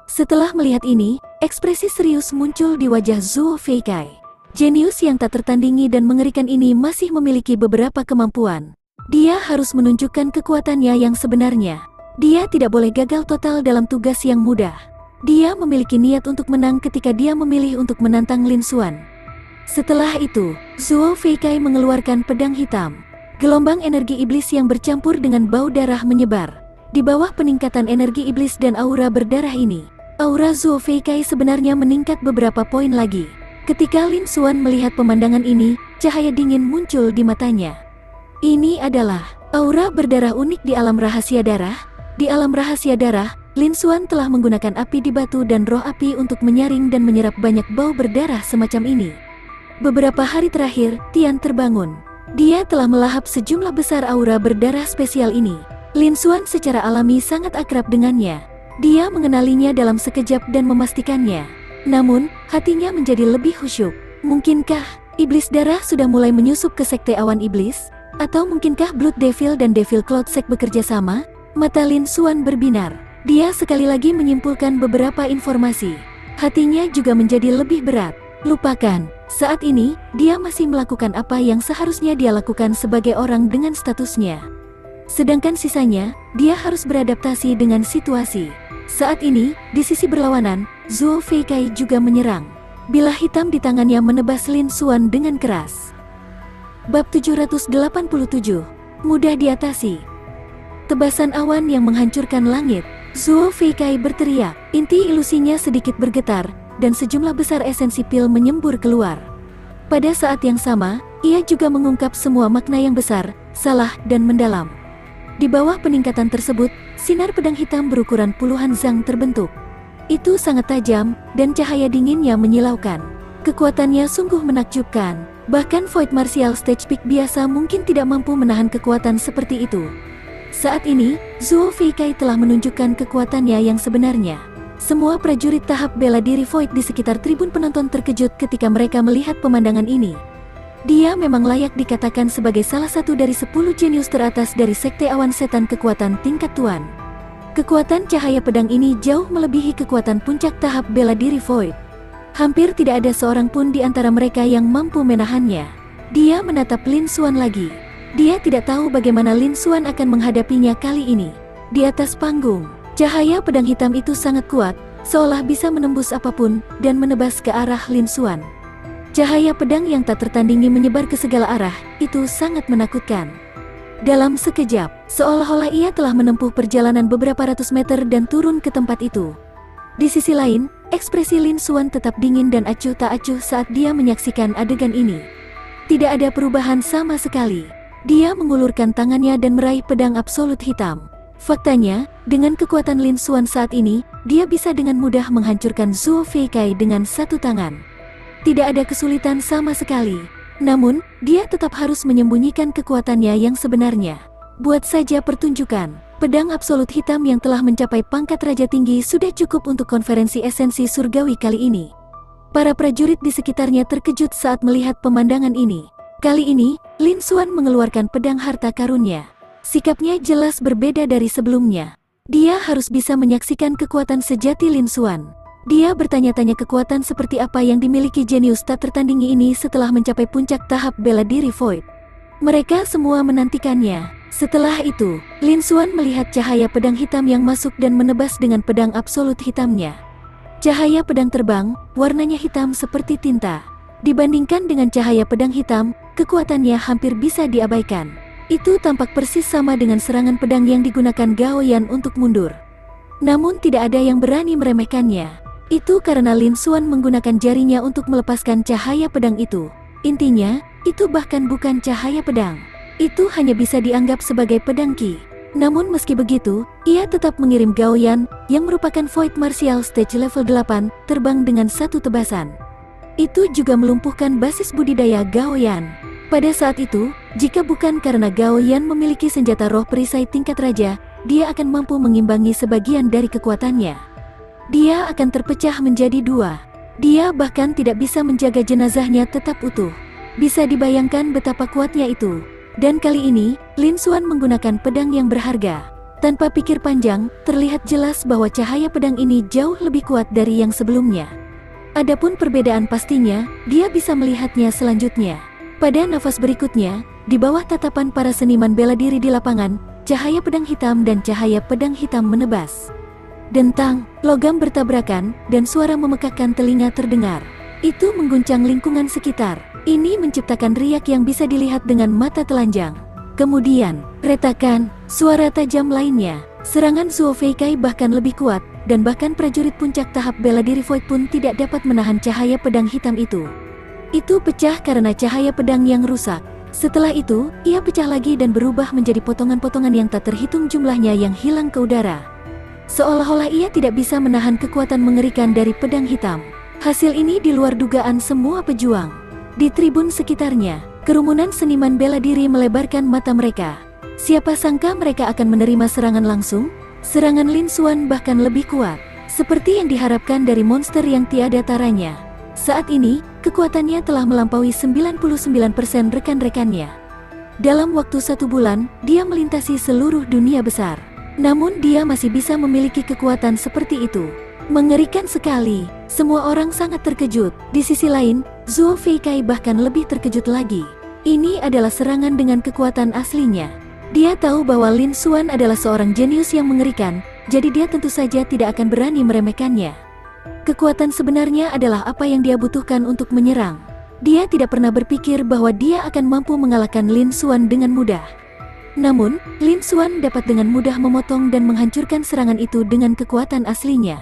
S1: Setelah melihat ini, ekspresi serius muncul di wajah Zhuo Feikai. Jenius yang tak tertandingi dan mengerikan ini masih memiliki beberapa kemampuan. Dia harus menunjukkan kekuatannya yang sebenarnya. Dia tidak boleh gagal total dalam tugas yang mudah. Dia memiliki niat untuk menang ketika dia memilih untuk menantang Lin Xuan. Setelah itu, Zhuo Feikai mengeluarkan pedang hitam. Gelombang energi iblis yang bercampur dengan bau darah menyebar. Di bawah peningkatan energi iblis dan aura berdarah ini, aura Zhuo Feikai sebenarnya meningkat beberapa poin lagi. Ketika Lin Xuan melihat pemandangan ini, cahaya dingin muncul di matanya. Ini adalah aura berdarah unik di alam rahasia darah. Di alam rahasia darah, Lin Xuan telah menggunakan api di batu dan roh api untuk menyaring dan menyerap banyak bau berdarah semacam ini. Beberapa hari terakhir, Tian terbangun. Dia telah melahap sejumlah besar aura berdarah spesial ini. Lin Xuan secara alami sangat akrab dengannya. Dia mengenalinya dalam sekejap dan memastikannya. Namun, hatinya menjadi lebih khusyuk. Mungkinkah iblis darah sudah mulai menyusup ke sekte awan iblis? Atau mungkinkah Blood Devil dan Devil Cloud Sect bekerja sama? Mata Lin Xuan berbinar. Dia sekali lagi menyimpulkan beberapa informasi. Hatinya juga menjadi lebih berat. Lupakan, saat ini, dia masih melakukan apa yang seharusnya dia lakukan sebagai orang dengan statusnya. Sedangkan sisanya, dia harus beradaptasi dengan situasi. Saat ini, di sisi berlawanan, Zhuo Feikai juga menyerang. Bilah hitam di tangannya menebas Lin Xuan dengan keras. Bab 787, mudah diatasi. Tebasan awan yang menghancurkan langit. Zhuo Feikai berteriak, inti ilusinya sedikit bergetar, dan sejumlah besar esensi pil menyembur keluar. Pada saat yang sama, ia juga mengungkap semua makna yang besar, salah, dan mendalam. Di bawah peningkatan tersebut, sinar pedang hitam berukuran puluhan zang terbentuk. Itu sangat tajam, dan cahaya dinginnya menyilaukan. Kekuatannya sungguh menakjubkan, bahkan Void Martial Stage Peak biasa mungkin tidak mampu menahan kekuatan seperti itu. Saat ini, Zhuo Feikai telah menunjukkan kekuatannya yang sebenarnya. Semua prajurit tahap bela diri Void di sekitar tribun penonton terkejut ketika mereka melihat pemandangan ini. Dia memang layak dikatakan sebagai salah satu dari 10 jenius teratas dari Sekte Awan Setan kekuatan tingkat tuan. Kekuatan cahaya pedang ini jauh melebihi kekuatan puncak tahap bela diri Void. Hampir tidak ada seorang pun di antara mereka yang mampu menahannya. Dia menatap Lin Xuan lagi. Dia tidak tahu bagaimana Lin Xuan akan menghadapinya kali ini. Di atas panggung, cahaya pedang hitam itu sangat kuat, seolah bisa menembus apapun, dan menebas ke arah Lin Xuan. Cahaya pedang yang tak tertandingi menyebar ke segala arah, itu sangat menakutkan. Dalam sekejap, seolah-olah ia telah menempuh perjalanan beberapa ratus meter dan turun ke tempat itu. Di sisi lain, ekspresi Lin Xuan tetap dingin dan acuh tak acuh saat dia menyaksikan adegan ini. Tidak ada perubahan sama sekali. Dia mengulurkan tangannya dan meraih pedang absolut hitam. Faktanya, dengan kekuatan Lin Xuan saat ini, dia bisa dengan mudah menghancurkan Zhuo Feikai dengan satu tangan. Tidak ada kesulitan sama sekali. Namun, dia tetap harus menyembunyikan kekuatannya yang sebenarnya. Buat saja pertunjukan, pedang absolut hitam yang telah mencapai pangkat Raja Tinggi sudah cukup untuk konferensi esensi surgawi kali ini. Para prajurit di sekitarnya terkejut saat melihat pemandangan ini. Kali ini, Lin Xuan mengeluarkan pedang harta karunnya. Sikapnya jelas berbeda dari sebelumnya. Dia harus bisa menyaksikan kekuatan sejati Lin Xuan. Dia bertanya-tanya kekuatan seperti apa yang dimiliki jenius tak tertandingi ini setelah mencapai puncak tahap bela diri Void. Mereka semua menantikannya. Setelah itu, Lin Xuan melihat cahaya pedang hitam yang masuk dan menebas dengan pedang absolut hitamnya. Cahaya pedang terbang, warnanya hitam seperti tinta. Dibandingkan dengan cahaya pedang hitam, kekuatannya hampir bisa diabaikan. Itu tampak persis sama dengan serangan pedang yang digunakan Gao Yan untuk mundur. Namun tidak ada yang berani meremehkannya. Itu karena Lin Xuan menggunakan jarinya untuk melepaskan cahaya pedang itu. Intinya, itu bahkan bukan cahaya pedang. Itu hanya bisa dianggap sebagai pedang Qi. Namun meski begitu, ia tetap mengirim Gao Yan, yang merupakan Void Martial Stage level 8, terbang dengan satu tebasan. Itu juga melumpuhkan basis budidaya Gao Yan. Pada saat itu, jika bukan karena Gao Yan memiliki senjata roh perisai tingkat raja, dia akan mampu mengimbangi sebagian dari kekuatannya. Dia akan terpecah menjadi dua. Dia bahkan tidak bisa menjaga jenazahnya tetap utuh. Bisa dibayangkan betapa kuatnya itu. Dan kali ini, Lin Xuan menggunakan pedang yang berharga. Tanpa pikir panjang, terlihat jelas bahwa cahaya pedang ini jauh lebih kuat dari yang sebelumnya. Adapun perbedaan pastinya, dia bisa melihatnya selanjutnya. Pada nafas berikutnya, di bawah tatapan para seniman bela diri di lapangan, cahaya pedang hitam dan cahaya pedang hitam menebas. Dentang, logam bertabrakan, dan suara memekakkan telinga terdengar. Itu mengguncang lingkungan sekitar. Ini menciptakan riak yang bisa dilihat dengan mata telanjang. Kemudian, retakan, suara tajam lainnya. Serangan Zuo Feikai bahkan lebih kuat, dan bahkan prajurit puncak tahap bela diri Void pun tidak dapat menahan cahaya pedang hitam itu. Itu pecah karena cahaya pedang yang rusak. Setelah itu, ia pecah lagi dan berubah menjadi potongan-potongan yang tak terhitung jumlahnya yang hilang ke udara. Seolah-olah ia tidak bisa menahan kekuatan mengerikan dari pedang hitam. Hasil ini di luar dugaan semua pejuang. Di tribun sekitarnya, kerumunan seniman bela diri melebarkan mata mereka. Siapa sangka mereka akan menerima serangan langsung? Serangan Lin Xuan bahkan lebih kuat, seperti yang diharapkan dari monster yang tiada taranya. Saat ini, kekuatannya telah melampaui 99% rekan-rekannya. Dalam waktu 1 bulan, dia melintasi seluruh dunia besar. Namun dia masih bisa memiliki kekuatan seperti itu. Mengerikan sekali, semua orang sangat terkejut. Di sisi lain, Zuo Feikai bahkan lebih terkejut lagi. Ini adalah serangan dengan kekuatan aslinya. Dia tahu bahwa Lin Xuan adalah seorang jenius yang mengerikan, jadi dia tentu saja tidak akan berani meremehkannya. Kekuatan sebenarnya adalah apa yang dia butuhkan untuk menyerang. Dia tidak pernah berpikir bahwa dia akan mampu mengalahkan Lin Xuan dengan mudah. Namun, Lin Xuan dapat dengan mudah memotong dan menghancurkan serangan itu dengan kekuatan aslinya.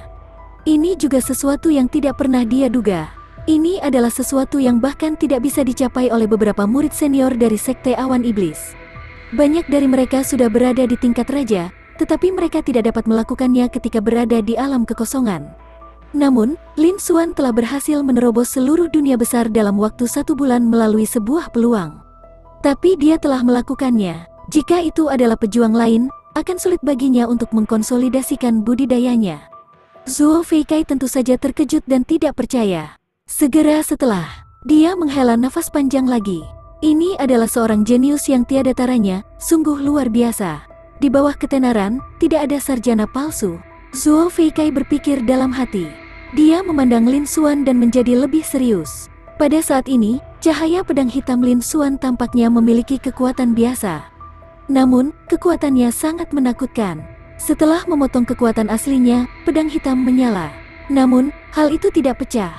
S1: Ini juga sesuatu yang tidak pernah dia duga. Ini adalah sesuatu yang bahkan tidak bisa dicapai oleh beberapa murid senior dari Sekte Awan Iblis. Banyak dari mereka sudah berada di tingkat raja, tetapi mereka tidak dapat melakukannya ketika berada di alam kekosongan. Namun, Lin Xuan telah berhasil menerobos seluruh dunia besar dalam waktu 1 bulan melalui sebuah peluang. Tapi dia telah melakukannya. Jika itu adalah pejuang lain, akan sulit baginya untuk mengkonsolidasikan budidayanya. Zuo Feikai tentu saja terkejut dan tidak percaya. Segera setelah, dia menghela nafas panjang lagi. Ini adalah seorang jenius yang tiada taranya, sungguh luar biasa. Di bawah ketenaran, tidak ada sarjana palsu. Zuo Feikai berpikir dalam hati. Dia memandang Lin Xuan dan menjadi lebih serius. Pada saat ini, cahaya pedang hitam Lin Xuan tampaknya memiliki kekuatan biasa. Namun, kekuatannya sangat menakutkan. Setelah memotong kekuatan aslinya, pedang hitam menyala. Namun, hal itu tidak pecah.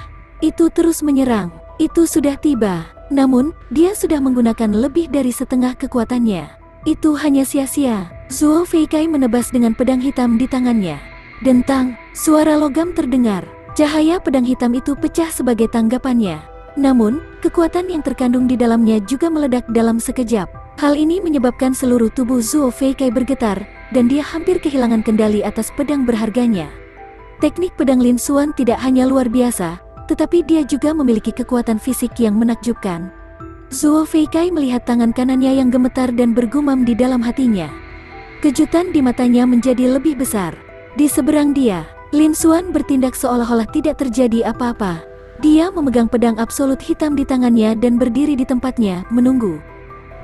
S1: Itu terus menyerang. Itu sudah tiba. Namun, dia sudah menggunakan lebih dari setengah kekuatannya. Itu hanya sia-sia. Zuo Feikai menebas dengan pedang hitam di tangannya. Dentang, suara logam terdengar. Cahaya pedang hitam itu pecah sebagai tanggapannya. Namun, kekuatan yang terkandung di dalamnya juga meledak dalam sekejap. Hal ini menyebabkan seluruh tubuh Zuo Feikai bergetar, dan dia hampir kehilangan kendali atas pedang berharganya. Teknik pedang Lin Xuan tidak hanya luar biasa, tetapi dia juga memiliki kekuatan fisik yang menakjubkan. Zuo Feikai melihat tangan kanannya yang gemetar dan bergumam di dalam hatinya. Kejutan di matanya menjadi lebih besar. Di seberang dia, Lin Xuan bertindak seolah-olah tidak terjadi apa-apa. Dia memegang pedang absolut hitam di tangannya dan berdiri di tempatnya, menunggu.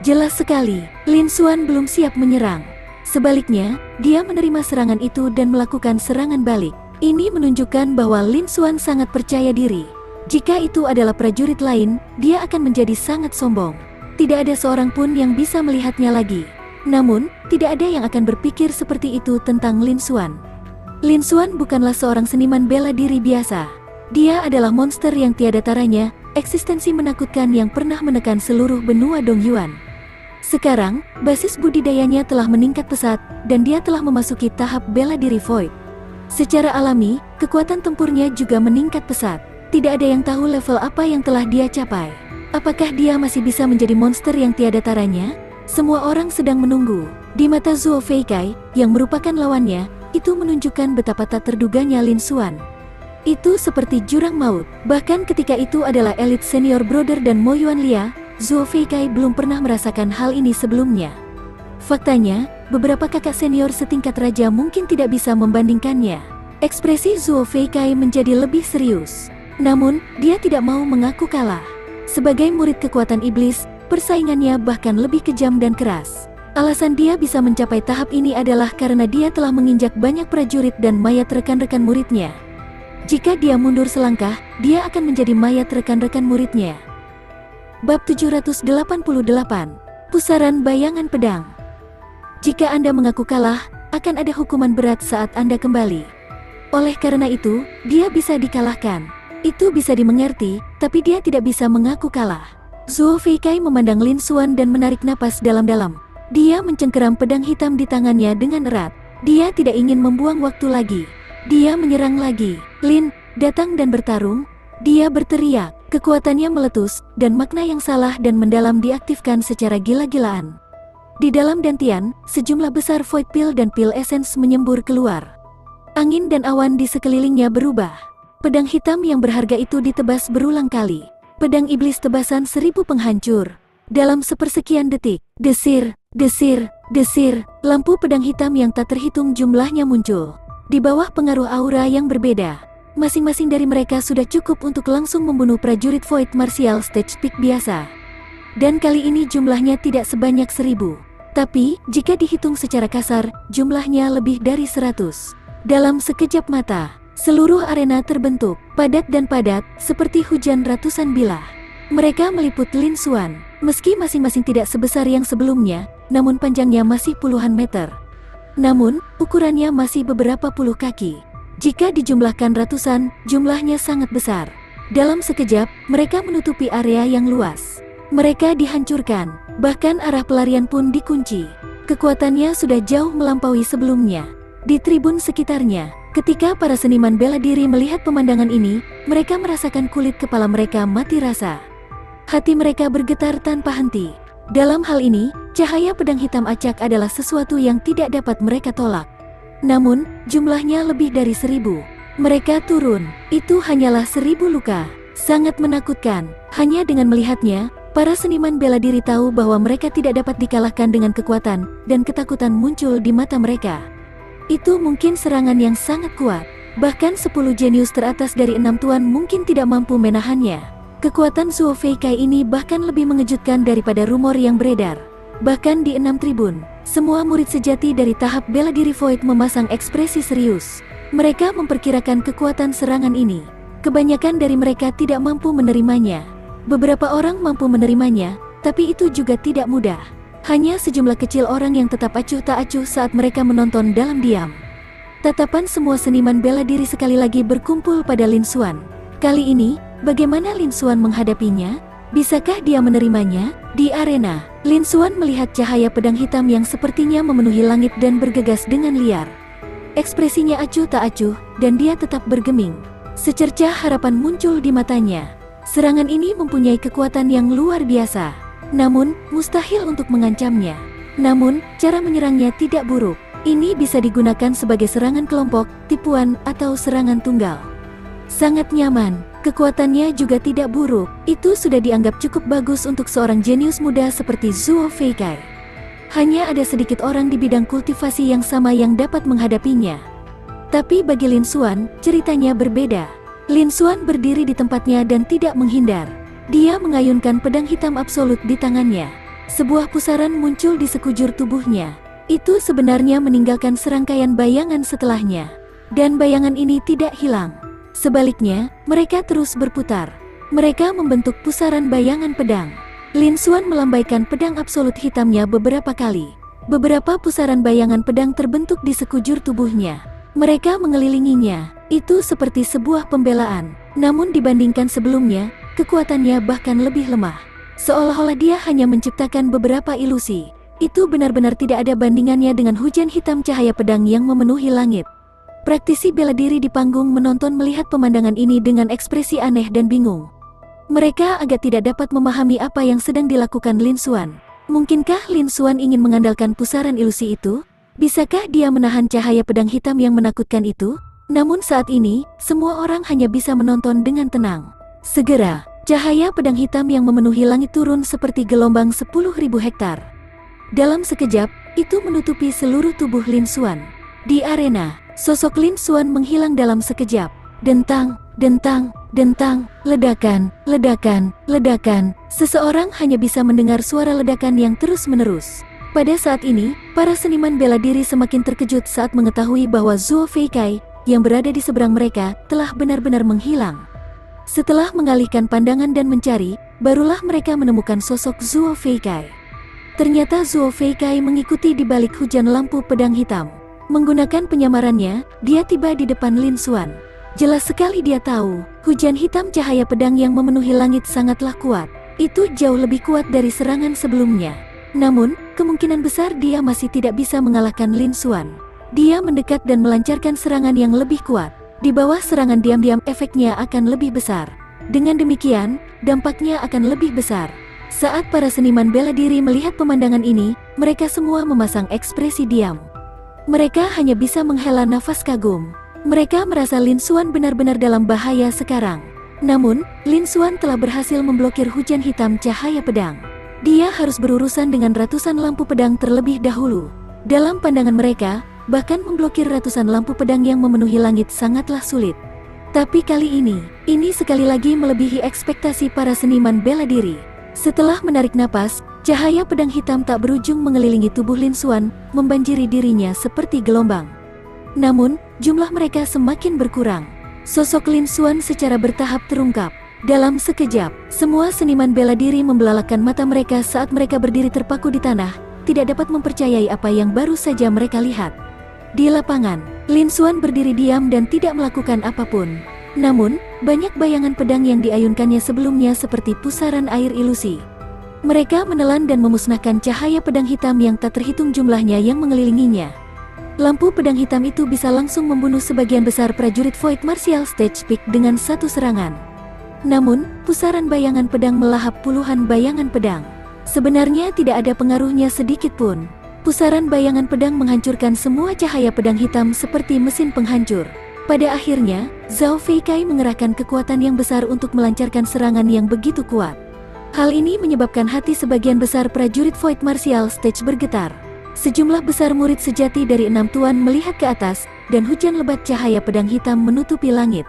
S1: Jelas sekali, Lin Xuan belum siap menyerang. Sebaliknya, dia menerima serangan itu dan melakukan serangan balik. Ini menunjukkan bahwa Lin Xuan sangat percaya diri. Jika itu adalah prajurit lain, dia akan menjadi sangat sombong. Tidak ada seorang pun yang bisa melihatnya lagi. Namun, tidak ada yang akan berpikir seperti itu tentang Lin Xuan. Lin Xuan bukanlah seorang seniman bela diri biasa. Dia adalah monster yang tiada taranya, eksistensi menakutkan yang pernah menekan seluruh benua Dongyuan. Sekarang, basis budidayanya telah meningkat pesat, dan dia telah memasuki tahap bela diri Void. Secara alami, kekuatan tempurnya juga meningkat pesat. Tidak ada yang tahu level apa yang telah dia capai. Apakah dia masih bisa menjadi monster yang tiada taranya? Semua orang sedang menunggu. Di mata Zuo Feikai, yang merupakan lawannya, itu menunjukkan betapa tak terduganya Lin Xuan. Itu seperti jurang maut. Bahkan ketika itu adalah elit senior brother dan Mo Yuanlia, Zuo Feikai belum pernah merasakan hal ini sebelumnya. Faktanya, beberapa kakak senior setingkat raja mungkin tidak bisa membandingkannya. Ekspresi Zuo Feikai menjadi lebih serius. Namun, dia tidak mau mengaku kalah. Sebagai murid kekuatan iblis, persaingannya bahkan lebih kejam dan keras. Alasan dia bisa mencapai tahap ini adalah karena dia telah menginjak banyak prajurit dan mayat rekan-rekan muridnya. Jika dia mundur selangkah, dia akan menjadi mayat rekan-rekan muridnya. Bab 788. Pusaran Bayangan Pedang. Jika Anda mengaku kalah, akan ada hukuman berat saat Anda kembali. Oleh karena itu, dia bisa dikalahkan. Itu bisa dimengerti, tapi dia tidak bisa mengaku kalah. Zhuo Feikai memandang Lin Xuan dan menarik napas dalam-dalam. Dia mencengkeram pedang hitam di tangannya dengan erat. Dia tidak ingin membuang waktu lagi. Dia menyerang lagi. Lin, datang dan bertarung. Dia berteriak. Kekuatannya meletus, dan makna yang salah dan mendalam diaktifkan secara gila-gilaan. Di dalam dantian, sejumlah besar void pill dan pill essence menyembur keluar. Angin dan awan di sekelilingnya berubah. Pedang hitam yang berharga itu ditebas berulang kali. Pedang iblis tebasan 1000 penghancur. Dalam sepersekian detik, desir, desir, desir, lampu pedang hitam yang tak terhitung jumlahnya muncul. Di bawah pengaruh aura yang berbeda, masing-masing dari mereka sudah cukup untuk langsung membunuh prajurit Void Martial Stage Peak biasa. Dan kali ini jumlahnya tidak sebanyak 1000. Tapi, jika dihitung secara kasar, jumlahnya lebih dari 100. Dalam sekejap mata, seluruh arena terbentuk, padat dan padat, seperti hujan ratusan bilah. Mereka meliput Lin Xuan. Meski masing-masing tidak sebesar yang sebelumnya, namun panjangnya masih puluhan meter. Namun, ukurannya masih beberapa puluh kaki. Jika dijumlahkan ratusan, jumlahnya sangat besar. Dalam sekejap, mereka menutupi area yang luas. Mereka dihancurkan, bahkan arah pelarian pun dikunci. Kekuatannya sudah jauh melampaui sebelumnya. Di tribun sekitarnya, ketika para seniman bela diri melihat pemandangan ini, mereka merasakan kulit kepala mereka mati rasa. Hati mereka bergetar tanpa henti. Dalam hal ini, cahaya pedang hitam acak adalah sesuatu yang tidak dapat mereka tolak. Namun, jumlahnya lebih dari 1000. Mereka turun. Itu hanyalah 1000 luka. Sangat menakutkan. Hanya dengan melihatnya, para seniman bela diri tahu bahwa mereka tidak dapat dikalahkan dengan kekuatan, dan ketakutan muncul di mata mereka. Itu mungkin serangan yang sangat kuat. Bahkan 10 jenius teratas dari 6 tuan mungkin tidak mampu menahannya. Kekuatan Zhuo Feikai ini bahkan lebih mengejutkan daripada rumor yang beredar. Bahkan di 6 tribun, semua murid sejati dari tahap bela diri Void memasang ekspresi serius. Mereka memperkirakan kekuatan serangan ini. Kebanyakan dari mereka tidak mampu menerimanya. Beberapa orang mampu menerimanya, tapi itu juga tidak mudah. Hanya sejumlah kecil orang yang tetap acuh tak acuh saat mereka menonton dalam diam. Tatapan semua seniman bela diri sekali lagi berkumpul pada Lin Xuan. Kali ini, bagaimana Lin Xuan menghadapinya? Bisakah dia menerimanya? Di arena, Lin Xuan melihat cahaya pedang hitam yang sepertinya memenuhi langit dan bergegas dengan liar. Ekspresinya acuh tak acuh, dan dia tetap bergeming. Secercah harapan muncul di matanya. Serangan ini mempunyai kekuatan yang luar biasa. Namun, mustahil untuk mengancamnya. Namun, cara menyerangnya tidak buruk. Ini bisa digunakan sebagai serangan kelompok, tipuan, atau serangan tunggal. Sangat nyaman, kekuatannya juga tidak buruk. Itu sudah dianggap cukup bagus untuk seorang jenius muda seperti Zhuo Feikai. Hanya ada sedikit orang di bidang kultivasi yang sama yang dapat menghadapinya. Tapi bagi Lin Xuan, ceritanya berbeda. Lin Xuan berdiri di tempatnya dan tidak menghindar. Dia mengayunkan pedang hitam absolut di tangannya. Sebuah pusaran muncul di sekujur tubuhnya. Itu sebenarnya meninggalkan serangkaian bayangan setelahnya. Dan bayangan ini tidak hilang. Sebaliknya, mereka terus berputar. Mereka membentuk pusaran bayangan pedang. Lin Xuan melambaikan pedang absolut hitamnya beberapa kali. Beberapa pusaran bayangan pedang terbentuk di sekujur tubuhnya. Mereka mengelilinginya. Itu seperti sebuah pembelaan. Namun dibandingkan sebelumnya, kekuatannya bahkan lebih lemah. Seolah-olah dia hanya menciptakan beberapa ilusi. Itu benar-benar tidak ada bandingannya dengan hujan hitam cahaya pedang yang memenuhi langit. Praktisi bela diri di panggung menonton melihat pemandangan ini dengan ekspresi aneh dan bingung. Mereka agak tidak dapat memahami apa yang sedang dilakukan Lin Xuan. Mungkinkah Lin Xuan ingin mengandalkan pusaran ilusi itu? Bisakah dia menahan cahaya pedang hitam yang menakutkan itu? Namun saat ini, semua orang hanya bisa menonton dengan tenang. Segera, cahaya pedang hitam yang memenuhi langit turun seperti gelombang 10.000 hektar. Dalam sekejap, itu menutupi seluruh tubuh Lin Xuan. Di arena, sosok Lin Xuan menghilang dalam sekejap. Dentang, Dentang, dentang, ledakan, ledakan, ledakan. Seseorang hanya bisa mendengar suara ledakan yang terus-menerus. Pada saat ini, para seniman bela diri semakin terkejut saat mengetahui bahwa Zuo Feikai yang berada di seberang mereka telah benar-benar menghilang. Setelah mengalihkan pandangan dan mencari, barulah mereka menemukan sosok Zuo Feikai. Ternyata Zuo Feikai mengikuti di balik hujan lampu pedang hitam. Menggunakan penyamarannya, dia tiba di depan Lin Xuan. Jelas sekali dia tahu, hujan hitam cahaya pedang yang memenuhi langit sangatlah kuat. Itu jauh lebih kuat dari serangan sebelumnya. Namun, kemungkinan besar dia masih tidak bisa mengalahkan Lin Xuan. Dia mendekat dan melancarkan serangan yang lebih kuat. Di bawah serangan diam-diam efeknya akan lebih besar. Dengan demikian, dampaknya akan lebih besar. Saat para seniman bela diri melihat pemandangan ini, mereka semua memasang ekspresi diam. Mereka hanya bisa menghela nafas kagum. Mereka merasa Lin Xuan benar-benar dalam bahaya sekarang. Namun, Lin Xuan telah berhasil memblokir hujan hitam cahaya pedang. Dia harus berurusan dengan ratusan lampu pedang terlebih dahulu. Dalam pandangan mereka, bahkan memblokir ratusan lampu pedang yang memenuhi langit sangatlah sulit. Tapi kali ini sekali lagi melebihi ekspektasi para seniman bela diri. Setelah menarik napas, cahaya pedang hitam tak berujung mengelilingi tubuh Lin Xuan, membanjiri dirinya seperti gelombang. Namun, jumlah mereka semakin berkurang. Sosok Lin Xuan secara bertahap terungkap. Dalam sekejap, semua seniman bela diri membelalakan mata mereka saat mereka berdiri terpaku di tanah, tidak dapat mempercayai apa yang baru saja mereka lihat. Di lapangan, Lin Xuan berdiri diam dan tidak melakukan apapun. Namun, banyak bayangan pedang yang diayunkannya sebelumnya seperti pusaran air ilusi. Mereka menelan dan memusnahkan cahaya pedang hitam yang tak terhitung jumlahnya yang mengelilinginya. Lampu pedang hitam itu bisa langsung membunuh sebagian besar prajurit Void Martial Stage Peak dengan satu serangan. Namun, pusaran bayangan pedang melahap puluhan bayangan pedang. Sebenarnya tidak ada pengaruhnya sedikit pun. Pusaran bayangan pedang menghancurkan semua cahaya pedang hitam seperti mesin penghancur. Pada akhirnya, Zuo Feikai mengerahkan kekuatan yang besar untuk melancarkan serangan yang begitu kuat. Hal ini menyebabkan hati sebagian besar prajurit Void Martial Stage bergetar. Sejumlah besar murid sejati dari 6 tuan melihat ke atas, dan hujan lebat cahaya pedang hitam menutupi langit.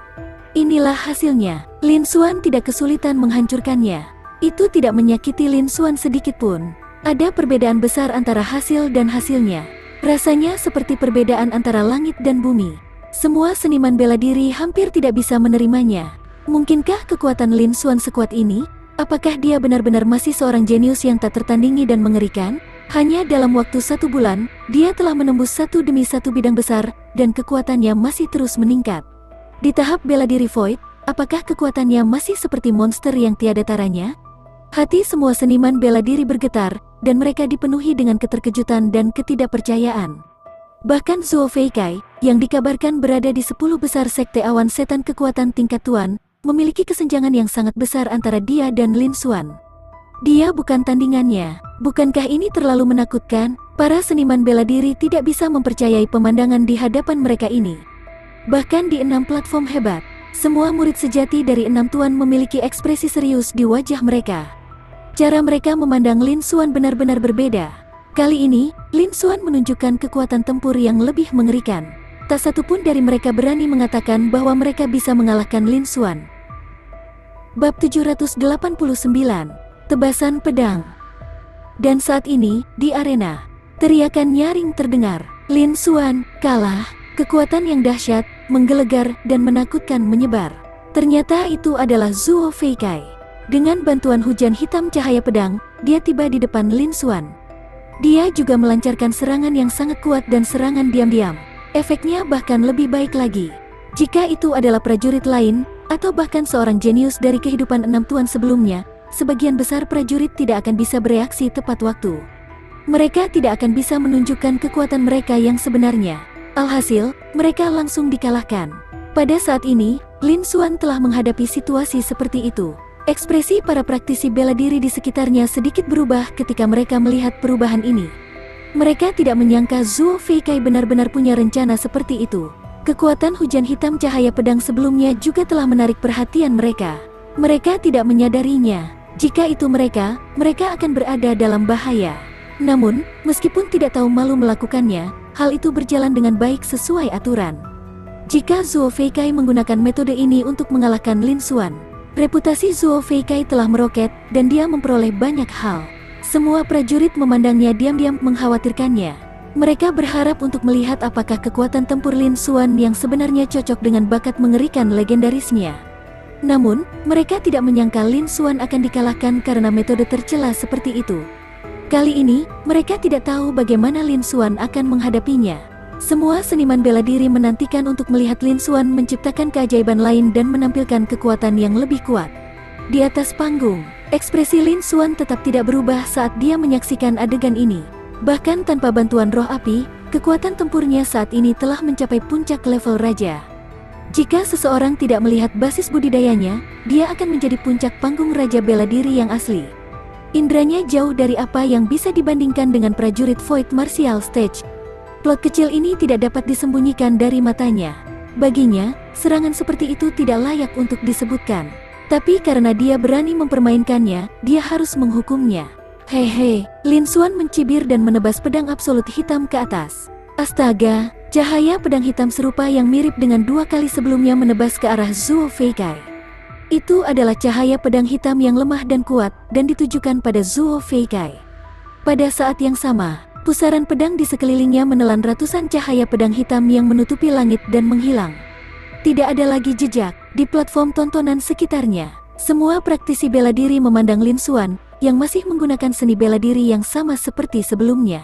S1: Inilah hasilnya. Lin Xuan tidak kesulitan menghancurkannya. Itu tidak menyakiti Lin Xuan sedikit pun. Ada perbedaan besar antara hasil dan hasilnya. Rasanya seperti perbedaan antara langit dan bumi. Semua seniman bela diri hampir tidak bisa menerimanya. Mungkinkah kekuatan Lin Xuan sekuat ini? Apakah dia benar-benar masih seorang jenius yang tak tertandingi dan mengerikan? Hanya dalam waktu 1 bulan, dia telah menembus satu demi satu bidang besar, dan kekuatannya masih terus meningkat. Di tahap bela diri Void, apakah kekuatannya masih seperti monster yang tiada taranya? Hati semua seniman bela diri bergetar, dan mereka dipenuhi dengan keterkejutan dan ketidakpercayaan. Bahkan Zuo Feikai, yang dikabarkan berada di 10 besar sekte awan setan kekuatan tingkat tuan, memiliki kesenjangan yang sangat besar antara dia dan Lin Xuan. Dia bukan tandingannya. Bukankah ini terlalu menakutkan? Para seniman bela diri tidak bisa mempercayai pemandangan di hadapan mereka ini. Bahkan di 6 platform hebat, semua murid sejati dari 6 tuan memiliki ekspresi serius di wajah mereka. Cara mereka memandang Lin Xuan benar-benar berbeda. Kali ini, Lin Xuan menunjukkan kekuatan tempur yang lebih mengerikan. Tak satu pun dari mereka berani mengatakan bahwa mereka bisa mengalahkan Lin Xuan. Bab 789, Tebasan Pedang. Dan saat ini, di arena, teriakan nyaring terdengar. Lin Xuan kalah. Kekuatan yang dahsyat, menggelegar, dan menakutkan menyebar. Ternyata itu adalah Zuo Feikai. Dengan bantuan hujan hitam cahaya pedang, dia tiba di depan Lin Xuan. Dia juga melancarkan serangan yang sangat kuat dan serangan diam-diam. Efeknya bahkan lebih baik lagi. Jika itu adalah prajurit lain, atau bahkan seorang jenius dari kehidupan 6 tuan sebelumnya, sebagian besar prajurit tidak akan bisa bereaksi tepat waktu. Mereka tidak akan bisa menunjukkan kekuatan mereka yang sebenarnya. Alhasil, mereka langsung dikalahkan. Pada saat ini, Lin Xuan telah menghadapi situasi seperti itu. Ekspresi para praktisi bela diri di sekitarnya sedikit berubah ketika mereka melihat perubahan ini. Mereka tidak menyangka Zuo Feikai benar-benar punya rencana seperti itu. Kekuatan hujan hitam cahaya pedang sebelumnya juga telah menarik perhatian mereka. Mereka tidak menyadarinya. Jika itu mereka akan berada dalam bahaya. Namun, meskipun tidak tahu malu melakukannya, hal itu berjalan dengan baik sesuai aturan. Jika Zuo Feikai menggunakan metode ini untuk mengalahkan Lin Xuan, reputasi Zuo Feikai telah meroket dan dia memperoleh banyak hal. Semua prajurit memandangnya diam-diam mengkhawatirkannya. Mereka berharap untuk melihat apakah kekuatan tempur Lin Xuan yang sebenarnya cocok dengan bakat mengerikan legendarisnya. Namun, mereka tidak menyangka Lin Xuan akan dikalahkan karena metode tercela seperti itu. Kali ini, mereka tidak tahu bagaimana Lin Xuan akan menghadapinya. Semua seniman bela diri menantikan untuk melihat Lin Xuan menciptakan keajaiban lain dan menampilkan kekuatan yang lebih kuat. Di atas panggung, ekspresi Lin Xuan tetap tidak berubah saat dia menyaksikan adegan ini. Bahkan tanpa bantuan roh api, kekuatan tempurnya saat ini telah mencapai puncak level raja. Jika seseorang tidak melihat basis budidayanya, dia akan menjadi puncak panggung raja bela diri yang asli. Indranya jauh dari apa yang bisa dibandingkan dengan prajurit Void Martial Stage. Plot kecil ini tidak dapat disembunyikan dari matanya. Baginya, serangan seperti itu tidak layak untuk disebutkan. Tapi karena dia berani mempermainkannya, dia harus menghukumnya. Hehe, Lin Xuan mencibir dan menebas pedang absolut hitam ke atas. Astaga, cahaya pedang hitam serupa yang mirip dengan 2 kali sebelumnya menebas ke arah Zuo Feikai. Itu adalah cahaya pedang hitam yang lemah dan kuat dan ditujukan pada Zuo Feikai. Pada saat yang sama, pusaran pedang di sekelilingnya menelan ratusan cahaya pedang hitam yang menutupi langit dan menghilang. Tidak ada lagi jejak di platform tontonan sekitarnya. Semua praktisi bela diri memandang Lin Xuan yang masih menggunakan seni bela diri yang sama seperti sebelumnya.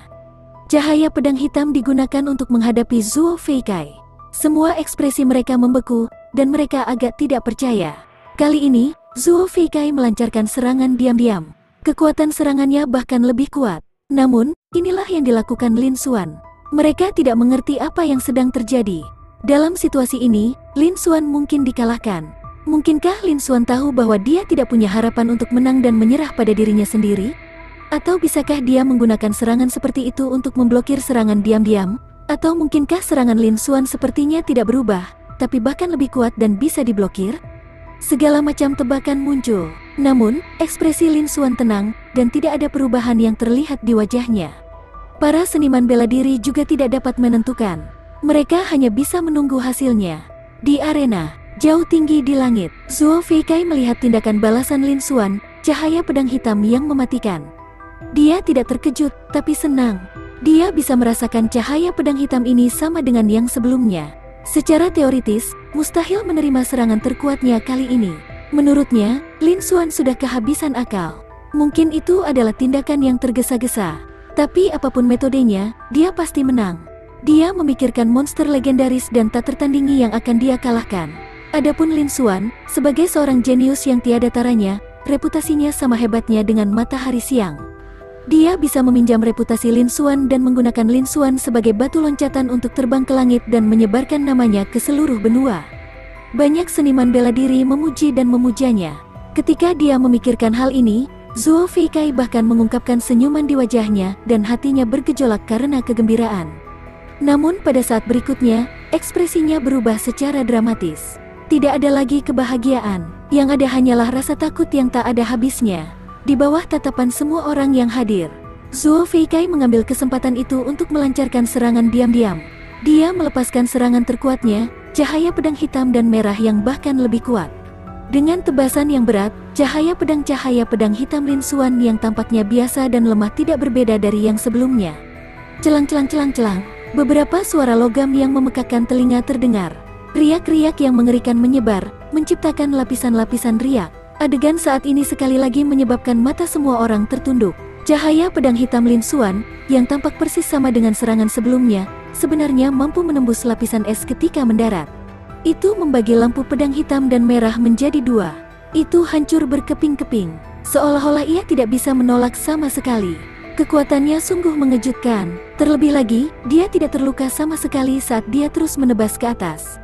S1: Cahaya pedang hitam digunakan untuk menghadapi Zuo Feikai. Semua ekspresi mereka membeku dan mereka agak tidak percaya. Kali ini, Zuo Feikai melancarkan serangan diam-diam. Kekuatan serangannya bahkan lebih kuat. Namun, inilah yang dilakukan Lin Xuan. Mereka tidak mengerti apa yang sedang terjadi. Dalam situasi ini, Lin Xuan mungkin dikalahkan. Mungkinkah Lin Xuan tahu bahwa dia tidak punya harapan untuk menang dan menyerah pada dirinya sendiri? Atau bisakah dia menggunakan serangan seperti itu untuk memblokir serangan diam-diam? Atau mungkinkah serangan Lin Xuan sepertinya tidak berubah, tapi bahkan lebih kuat dan bisa diblokir? Segala macam tebakan muncul. Namun, ekspresi Lin Xuan tenang dan tidak ada perubahan yang terlihat di wajahnya. Para seniman bela diri juga tidak dapat menentukan. Mereka hanya bisa menunggu hasilnya. Di arena, jauh tinggi di langit, Zuo Feikai melihat tindakan balasan Lin Xuan, cahaya pedang hitam yang mematikan. Dia tidak terkejut, tapi senang. Dia bisa merasakan cahaya pedang hitam ini sama dengan yang sebelumnya. Secara teoritis, mustahil menerima serangan terkuatnya kali ini. Menurutnya, Lin Xuan sudah kehabisan akal. Mungkin itu adalah tindakan yang tergesa-gesa. Tapi apapun metodenya, dia pasti menang. Dia memikirkan monster legendaris dan tak tertandingi yang akan dia kalahkan. Adapun Lin Xuan, sebagai seorang jenius yang tiada taranya, reputasinya sama hebatnya dengan matahari siang. Dia bisa meminjam reputasi Lin Xuan dan menggunakan Lin Xuan sebagai batu loncatan untuk terbang ke langit dan menyebarkan namanya ke seluruh benua. Banyak seniman bela diri memuji dan memujanya. Ketika dia memikirkan hal ini, Zuo Feikai bahkan mengungkapkan senyuman di wajahnya dan hatinya bergejolak karena kegembiraan. Namun pada saat berikutnya, ekspresinya berubah secara dramatis. Tidak ada lagi kebahagiaan, yang ada hanyalah rasa takut yang tak ada habisnya. Di bawah tatapan semua orang yang hadir, Zuo Feikai mengambil kesempatan itu untuk melancarkan serangan diam-diam. Dia melepaskan serangan terkuatnya, cahaya pedang hitam dan merah yang bahkan lebih kuat. Dengan tebasan yang berat, cahaya pedang hitam Lin Xuan yang tampaknya biasa dan lemah tidak berbeda dari yang sebelumnya. Celang-celang-celang-celang, beberapa suara logam yang memekakkan telinga terdengar. Riak-riak yang mengerikan menyebar, menciptakan lapisan-lapisan riak. Adegan saat ini sekali lagi menyebabkan mata semua orang tertunduk. Cahaya pedang hitam Lin Xuan, yang tampak persis sama dengan serangan sebelumnya, sebenarnya mampu menembus lapisan es ketika mendarat. Itu membagi lampu pedang hitam dan merah menjadi dua. Itu hancur berkeping-keping, seolah-olah ia tidak bisa menolak sama sekali. Kekuatannya sungguh mengejutkan. Terlebih lagi, dia tidak terluka sama sekali saat dia terus menebas ke atas.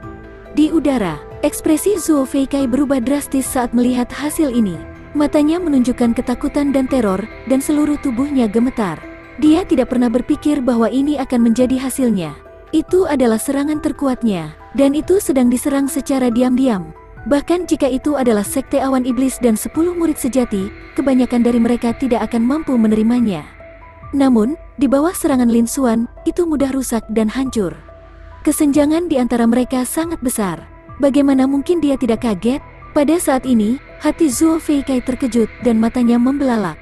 S1: Di udara, ekspresi Zuo Feikai berubah drastis saat melihat hasil ini. Matanya menunjukkan ketakutan dan teror, dan seluruh tubuhnya gemetar. Dia tidak pernah berpikir bahwa ini akan menjadi hasilnya. Itu adalah serangan terkuatnya, dan itu sedang diserang secara diam-diam. Bahkan jika itu adalah Sekte Awan Iblis dan 10 murid sejati, kebanyakan dari mereka tidak akan mampu menerimanya. Namun, di bawah serangan Lin Xuan, itu mudah rusak dan hancur. Kesenjangan di antara mereka sangat besar. Bagaimana mungkin dia tidak kaget? Pada saat ini, hati Zhuo Feikai terkejut dan matanya membelalak.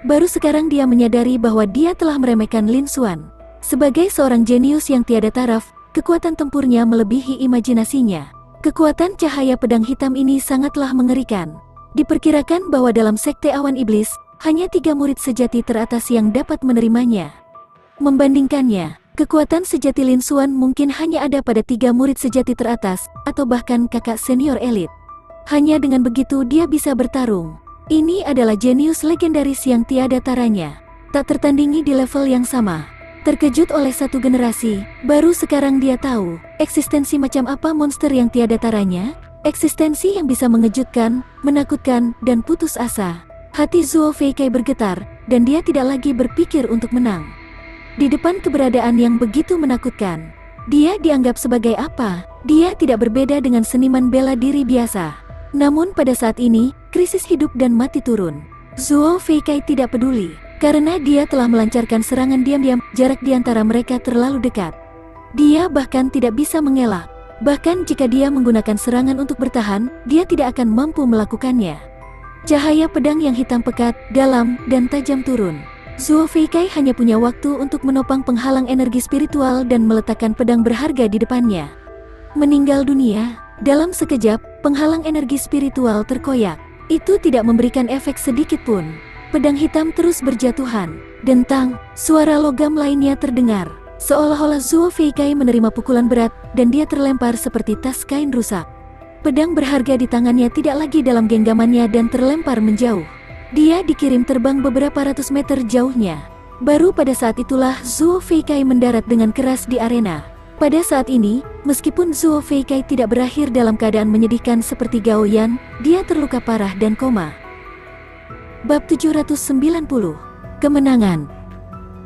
S1: Baru sekarang dia menyadari bahwa dia telah meremehkan Lin Xuan. Sebagai seorang jenius yang tiada taraf, kekuatan tempurnya melebihi imajinasinya. Kekuatan cahaya pedang hitam ini sangatlah mengerikan. Diperkirakan bahwa dalam sekte awan iblis, hanya 3 murid sejati teratas yang dapat menerimanya. Membandingkannya, kekuatan sejati Lin Xuan mungkin hanya ada pada 3 murid sejati teratas, atau bahkan kakak senior elit. Hanya dengan begitu dia bisa bertarung. Ini adalah jenius legendaris yang tiada taranya. Tak tertandingi di level yang sama. Terkejut oleh satu generasi, baru sekarang dia tahu, eksistensi macam apa monster yang tiada taranya, eksistensi yang bisa mengejutkan, menakutkan, dan putus asa. Hati Zhuo Feikai bergetar, dan dia tidak lagi berpikir untuk menang. Di depan keberadaan yang begitu menakutkan, dia dianggap sebagai apa? Dia tidak berbeda dengan seniman bela diri biasa. Namun pada saat ini, krisis hidup dan mati turun. Zhuo Feikai tidak peduli, karena dia telah melancarkan serangan diam-diam, jarak di antara mereka terlalu dekat. Dia bahkan tidak bisa mengelak. Bahkan jika dia menggunakan serangan untuk bertahan, dia tidak akan mampu melakukannya. Cahaya pedang yang hitam pekat, dalam, dan tajam turun. Zhuo Feikai hanya punya waktu untuk menopang penghalang energi spiritual dan meletakkan pedang berharga di depannya. Meninggal dunia, dalam sekejap, penghalang energi spiritual terkoyak. Itu tidak memberikan efek sedikit pun. Pedang hitam terus berjatuhan. Dentang, suara logam lainnya terdengar. Seolah-olah Zhuo Feikai menerima pukulan berat, dan dia terlempar seperti tas kain rusak. Pedang berharga di tangannya tidak lagi dalam genggamannya dan terlempar menjauh. Dia dikirim terbang beberapa ratus meter jauhnya. Baru pada saat itulah Zhuo Feikai mendarat dengan keras di arena. Pada saat ini, meskipun Zhuo Feikai tidak berakhir dalam keadaan menyedihkan seperti Gao Yan, dia terluka parah dan koma. Bab 790. Kemenangan.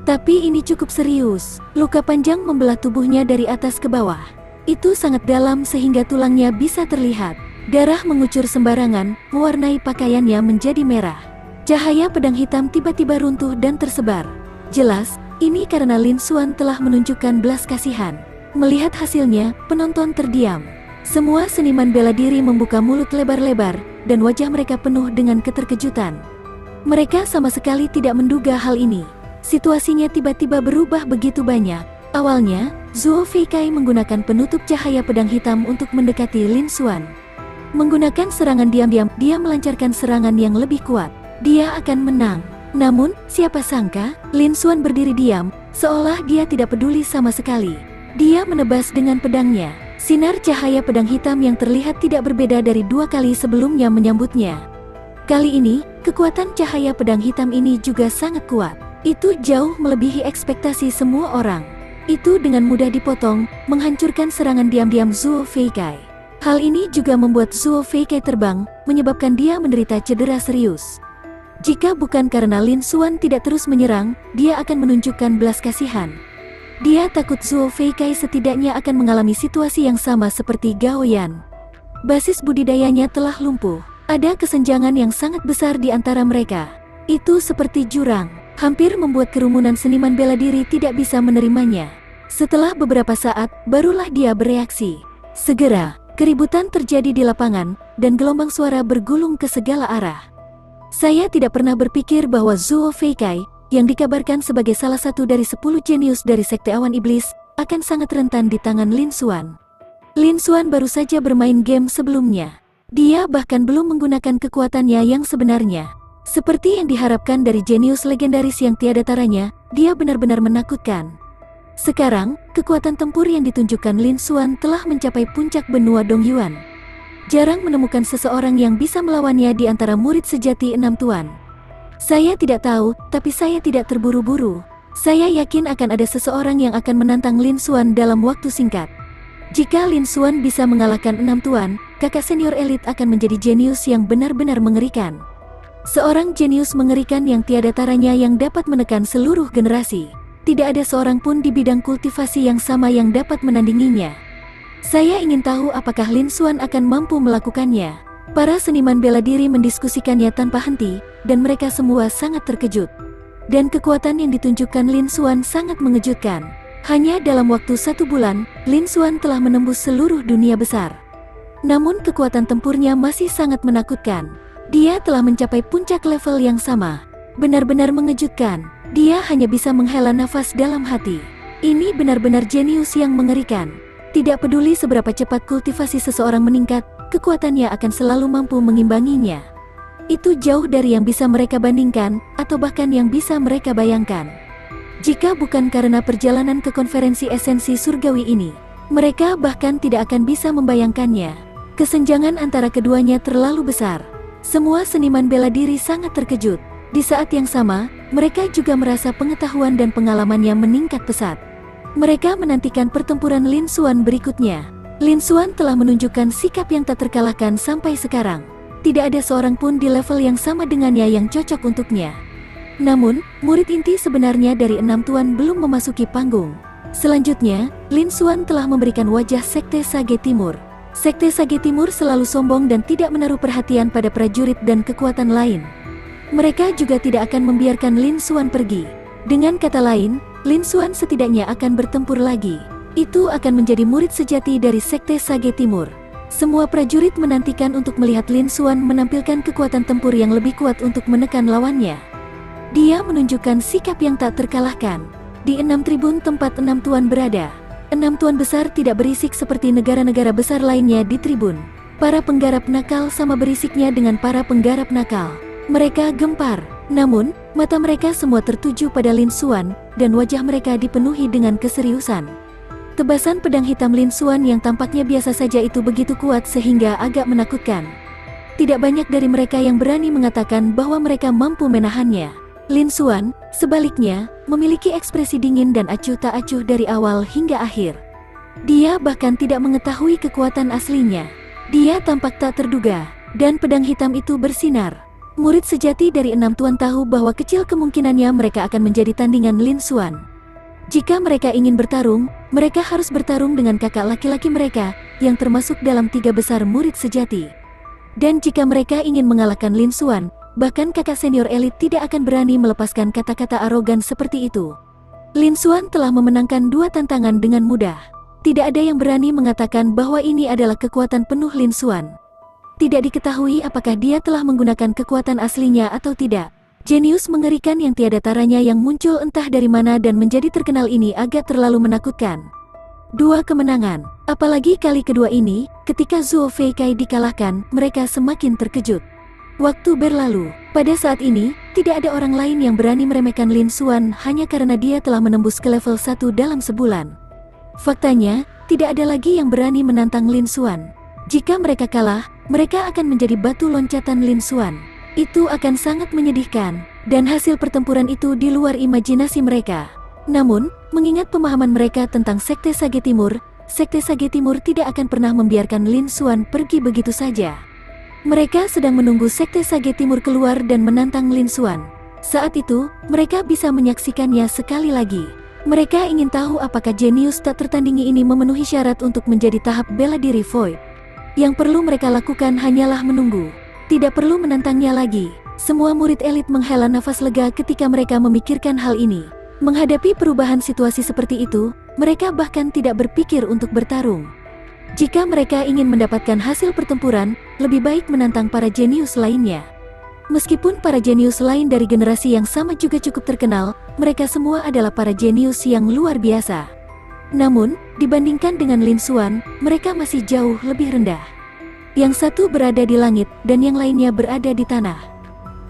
S1: Tapi ini cukup serius. Luka panjang membelah tubuhnya dari atas ke bawah. Itu sangat dalam sehingga tulangnya bisa terlihat. Darah mengucur sembarangan, mewarnai pakaiannya menjadi merah. Cahaya pedang hitam tiba-tiba runtuh dan tersebar. Jelas, ini karena Lin Xuan telah menunjukkan belas kasihan. Melihat hasilnya, penonton terdiam. Semua seniman bela diri membuka mulut lebar-lebar, dan wajah mereka penuh dengan keterkejutan. Mereka sama sekali tidak menduga hal ini. Situasinya tiba-tiba berubah begitu banyak. Awalnya, Zhuo Feikai menggunakan penutup cahaya pedang hitam untuk mendekati Lin Xuan. Menggunakan serangan diam-diam, dia melancarkan serangan yang lebih kuat. Dia akan menang. Namun, siapa sangka, Lin Xuan berdiri diam, seolah dia tidak peduli sama sekali. Dia menebas dengan pedangnya. Sinar cahaya pedang hitam yang terlihat tidak berbeda dari 2 kali sebelumnya menyambutnya. Kali ini, kekuatan cahaya pedang hitam ini juga sangat kuat. Itu jauh melebihi ekspektasi semua orang. Itu dengan mudah dipotong, menghancurkan serangan diam-diam Zhuo Feikai. Hal ini juga membuat Zhuo Feikai terbang, menyebabkan dia menderita cedera serius. Jika bukan karena Lin Xuan tidak terus menyerang, dia akan menunjukkan belas kasihan. Dia takut Zhuo Feikai setidaknya akan mengalami situasi yang sama seperti Gao Yan. Basis budidayanya telah lumpuh. Ada kesenjangan yang sangat besar di antara mereka. Itu seperti jurang, hampir membuat kerumunan seniman bela diri tidak bisa menerimanya. Setelah beberapa saat, barulah dia bereaksi. Segera, keributan terjadi di lapangan, dan gelombang suara bergulung ke segala arah. Saya tidak pernah berpikir bahwa Zhuo Feikai, yang dikabarkan sebagai salah satu dari 10 jenius dari Sekte Awan Iblis, akan sangat rentan di tangan Lin Xuan. Lin Xuan baru saja bermain game sebelumnya. Dia bahkan belum menggunakan kekuatannya yang sebenarnya. Seperti yang diharapkan dari jenius legendaris yang tiada taranya, dia benar-benar menakutkan. Sekarang, kekuatan tempur yang ditunjukkan Lin Xuan telah mencapai puncak benua Dongyuan. Jarang menemukan seseorang yang bisa melawannya di antara murid sejati 6 tuan. Saya tidak tahu, tapi saya tidak terburu-buru. Saya yakin akan ada seseorang yang akan menantang Lin Xuan dalam waktu singkat. Jika Lin Xuan bisa mengalahkan 6 tuan, kakak senior elit akan menjadi jenius yang benar-benar mengerikan. Seorang jenius mengerikan yang tiada taranya yang dapat menekan seluruh generasi. Tidak ada seorang pun di bidang kultivasi yang sama yang dapat menandinginya. Saya ingin tahu apakah Lin Xuan akan mampu melakukannya. Para seniman bela diri mendiskusikannya tanpa henti, dan mereka semua sangat terkejut. Dan kekuatan yang ditunjukkan Lin Xuan sangat mengejutkan. Hanya dalam waktu 1 bulan, Lin Xuan telah menembus seluruh dunia besar. Namun kekuatan tempurnya masih sangat menakutkan. Dia telah mencapai puncak level yang sama. Benar-benar mengejutkan, dia hanya bisa menghela nafas dalam hati. Ini benar-benar jenius yang mengerikan. Tidak peduli seberapa cepat kultivasi seseorang meningkat, kekuatannya akan selalu mampu mengimbanginya. Itu jauh dari yang bisa mereka bandingkan, atau bahkan yang bisa mereka bayangkan. Jika bukan karena perjalanan ke konferensi esensi surgawi ini, mereka bahkan tidak akan bisa membayangkannya. Kesenjangan antara keduanya terlalu besar. Semua seniman bela diri sangat terkejut. Di saat yang sama, mereka juga merasa pengetahuan dan pengalamannya meningkat pesat. Mereka menantikan pertempuran Lin Xuan berikutnya. Lin Xuan telah menunjukkan sikap yang tak terkalahkan sampai sekarang. Tidak ada seorang pun di level yang sama dengannya yang cocok untuknya. Namun, murid inti sebenarnya dari 6 tuan belum memasuki panggung. Selanjutnya, Lin Xuan telah memberikan wajah Sekte Sage Timur. Sekte Sage Timur selalu sombong dan tidak menaruh perhatian pada prajurit dan kekuatan lain. Mereka juga tidak akan membiarkan Lin Xuan pergi. Dengan kata lain, Lin Xuan setidaknya akan bertempur lagi. Itu akan menjadi murid sejati dari Sekte Sage Timur. Semua prajurit menantikan untuk melihat Lin Xuan menampilkan kekuatan tempur yang lebih kuat untuk menekan lawannya. Dia menunjukkan sikap yang tak terkalahkan. Di 6 tribun tempat 6 tuan berada, 6 tuan besar tidak berisik seperti negara-negara besar lainnya di tribun. Para penggarap nakal sama berisiknya dengan para penggarap nakal. Mereka gempar, namun mata mereka semua tertuju pada Lin Xuan, dan wajah mereka dipenuhi dengan keseriusan. Tebasan pedang hitam Lin Xuan yang tampaknya biasa saja itu begitu kuat sehingga agak menakutkan. Tidak banyak dari mereka yang berani mengatakan bahwa mereka mampu menahannya. Lin Xuan, sebaliknya, memiliki ekspresi dingin dan acuh tak acuh dari awal hingga akhir. Dia bahkan tidak mengetahui kekuatan aslinya. Dia tampak tak terduga, dan pedang hitam itu bersinar. Murid sejati dari 6 tuan tahu bahwa kecil kemungkinannya mereka akan menjadi tandingan Lin Xuan. Jika mereka ingin bertarung, mereka harus bertarung dengan kakak laki-laki mereka, yang termasuk dalam 3 besar murid sejati. Dan jika mereka ingin mengalahkan Lin Xuan, bahkan kakak senior elit tidak akan berani melepaskan kata-kata arogan seperti itu. Lin Xuan telah memenangkan 2 tantangan dengan mudah. Tidak ada yang berani mengatakan bahwa ini adalah kekuatan penuh Lin Xuan. Tidak diketahui apakah dia telah menggunakan kekuatan aslinya atau tidak. Jenius mengerikan yang tiada taranya yang muncul entah dari mana dan menjadi terkenal ini agak terlalu menakutkan. 2 kemenangan, apalagi kali kedua ini, ketika Zhuo Feikai dikalahkan, mereka semakin terkejut. Waktu berlalu, pada saat ini, tidak ada orang lain yang berani meremehkan Lin Xuan hanya karena dia telah menembus ke level 1 dalam sebulan. Faktanya, tidak ada lagi yang berani menantang Lin Xuan. Jika mereka kalah, mereka akan menjadi batu loncatan Lin Xuan. Itu akan sangat menyedihkan, dan hasil pertempuran itu di luar imajinasi mereka. Namun, mengingat pemahaman mereka tentang Sekte Sage Timur tidak akan pernah membiarkan Lin Xuan pergi begitu saja. Mereka sedang menunggu Sekte Sage Timur keluar dan menantang Lin Xuan. Saat itu, mereka bisa menyaksikannya sekali lagi. Mereka ingin tahu apakah jenius tak tertandingi ini memenuhi syarat untuk menjadi tahap bela diri Void. Yang perlu mereka lakukan hanyalah menunggu. Tidak perlu menantangnya lagi. Semua murid elit menghela nafas lega ketika mereka memikirkan hal ini. Menghadapi perubahan situasi seperti itu, mereka bahkan tidak berpikir untuk bertarung. Jika mereka ingin mendapatkan hasil pertempuran, lebih baik menantang para jenius lainnya. Meskipun para jenius lain dari generasi yang sama juga cukup terkenal, mereka semua adalah para jenius yang luar biasa. Namun, dibandingkan dengan Lin Xuan, mereka masih jauh lebih rendah. Yang satu berada di langit, dan yang lainnya berada di tanah.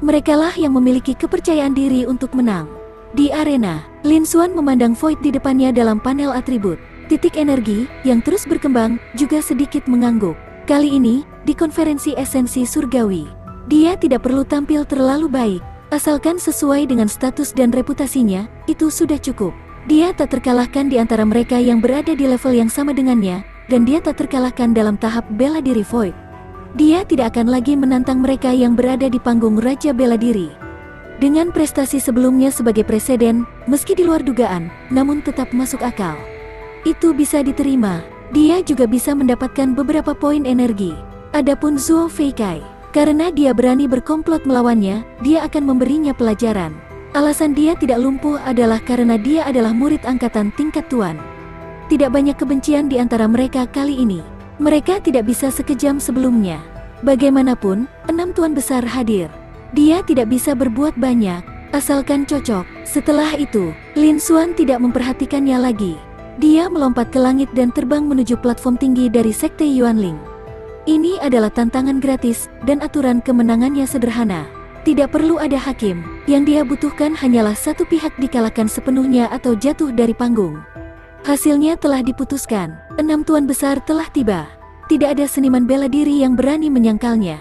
S1: Merekalah yang memiliki kepercayaan diri untuk menang. Di arena, Lin Xuan memandang Void di depannya dalam panel atribut. Titik energi, yang terus berkembang, juga sedikit mengangguk. Kali ini, di konferensi esensi surgawi, dia tidak perlu tampil terlalu baik. Asalkan sesuai dengan status dan reputasinya, itu sudah cukup. Dia tak terkalahkan di antara mereka yang berada di level yang sama dengannya, dan dia tak terkalahkan dalam tahap bela diri Void. Dia tidak akan lagi menantang mereka yang berada di panggung Raja Bela Diri. Dengan prestasi sebelumnya sebagai presiden, meski di luar dugaan, namun tetap masuk akal. Itu bisa diterima. Dia juga bisa mendapatkan beberapa poin energi. Adapun Zhuo Feikai, karena dia berani berkomplot melawannya, dia akan memberinya pelajaran. Alasan dia tidak lumpuh adalah karena dia adalah murid angkatan tingkat tuan. Tidak banyak kebencian di antara mereka kali ini. Mereka tidak bisa sekejam sebelumnya. Bagaimanapun, 6 tuan besar hadir. Dia tidak bisa berbuat banyak, asalkan cocok. Setelah itu, Lin Xuan tidak memperhatikannya lagi. Dia melompat ke langit dan terbang menuju platform tinggi dari Sekte Yuanling. Ini adalah tantangan gratis, dan aturan kemenangannya sederhana. Tidak perlu ada hakim, yang dia butuhkan hanyalah satu pihak dikalahkan sepenuhnya atau jatuh dari panggung. Hasilnya telah diputuskan, 6 tuan besar telah tiba. Tidak ada seniman bela diri yang berani menyangkalnya.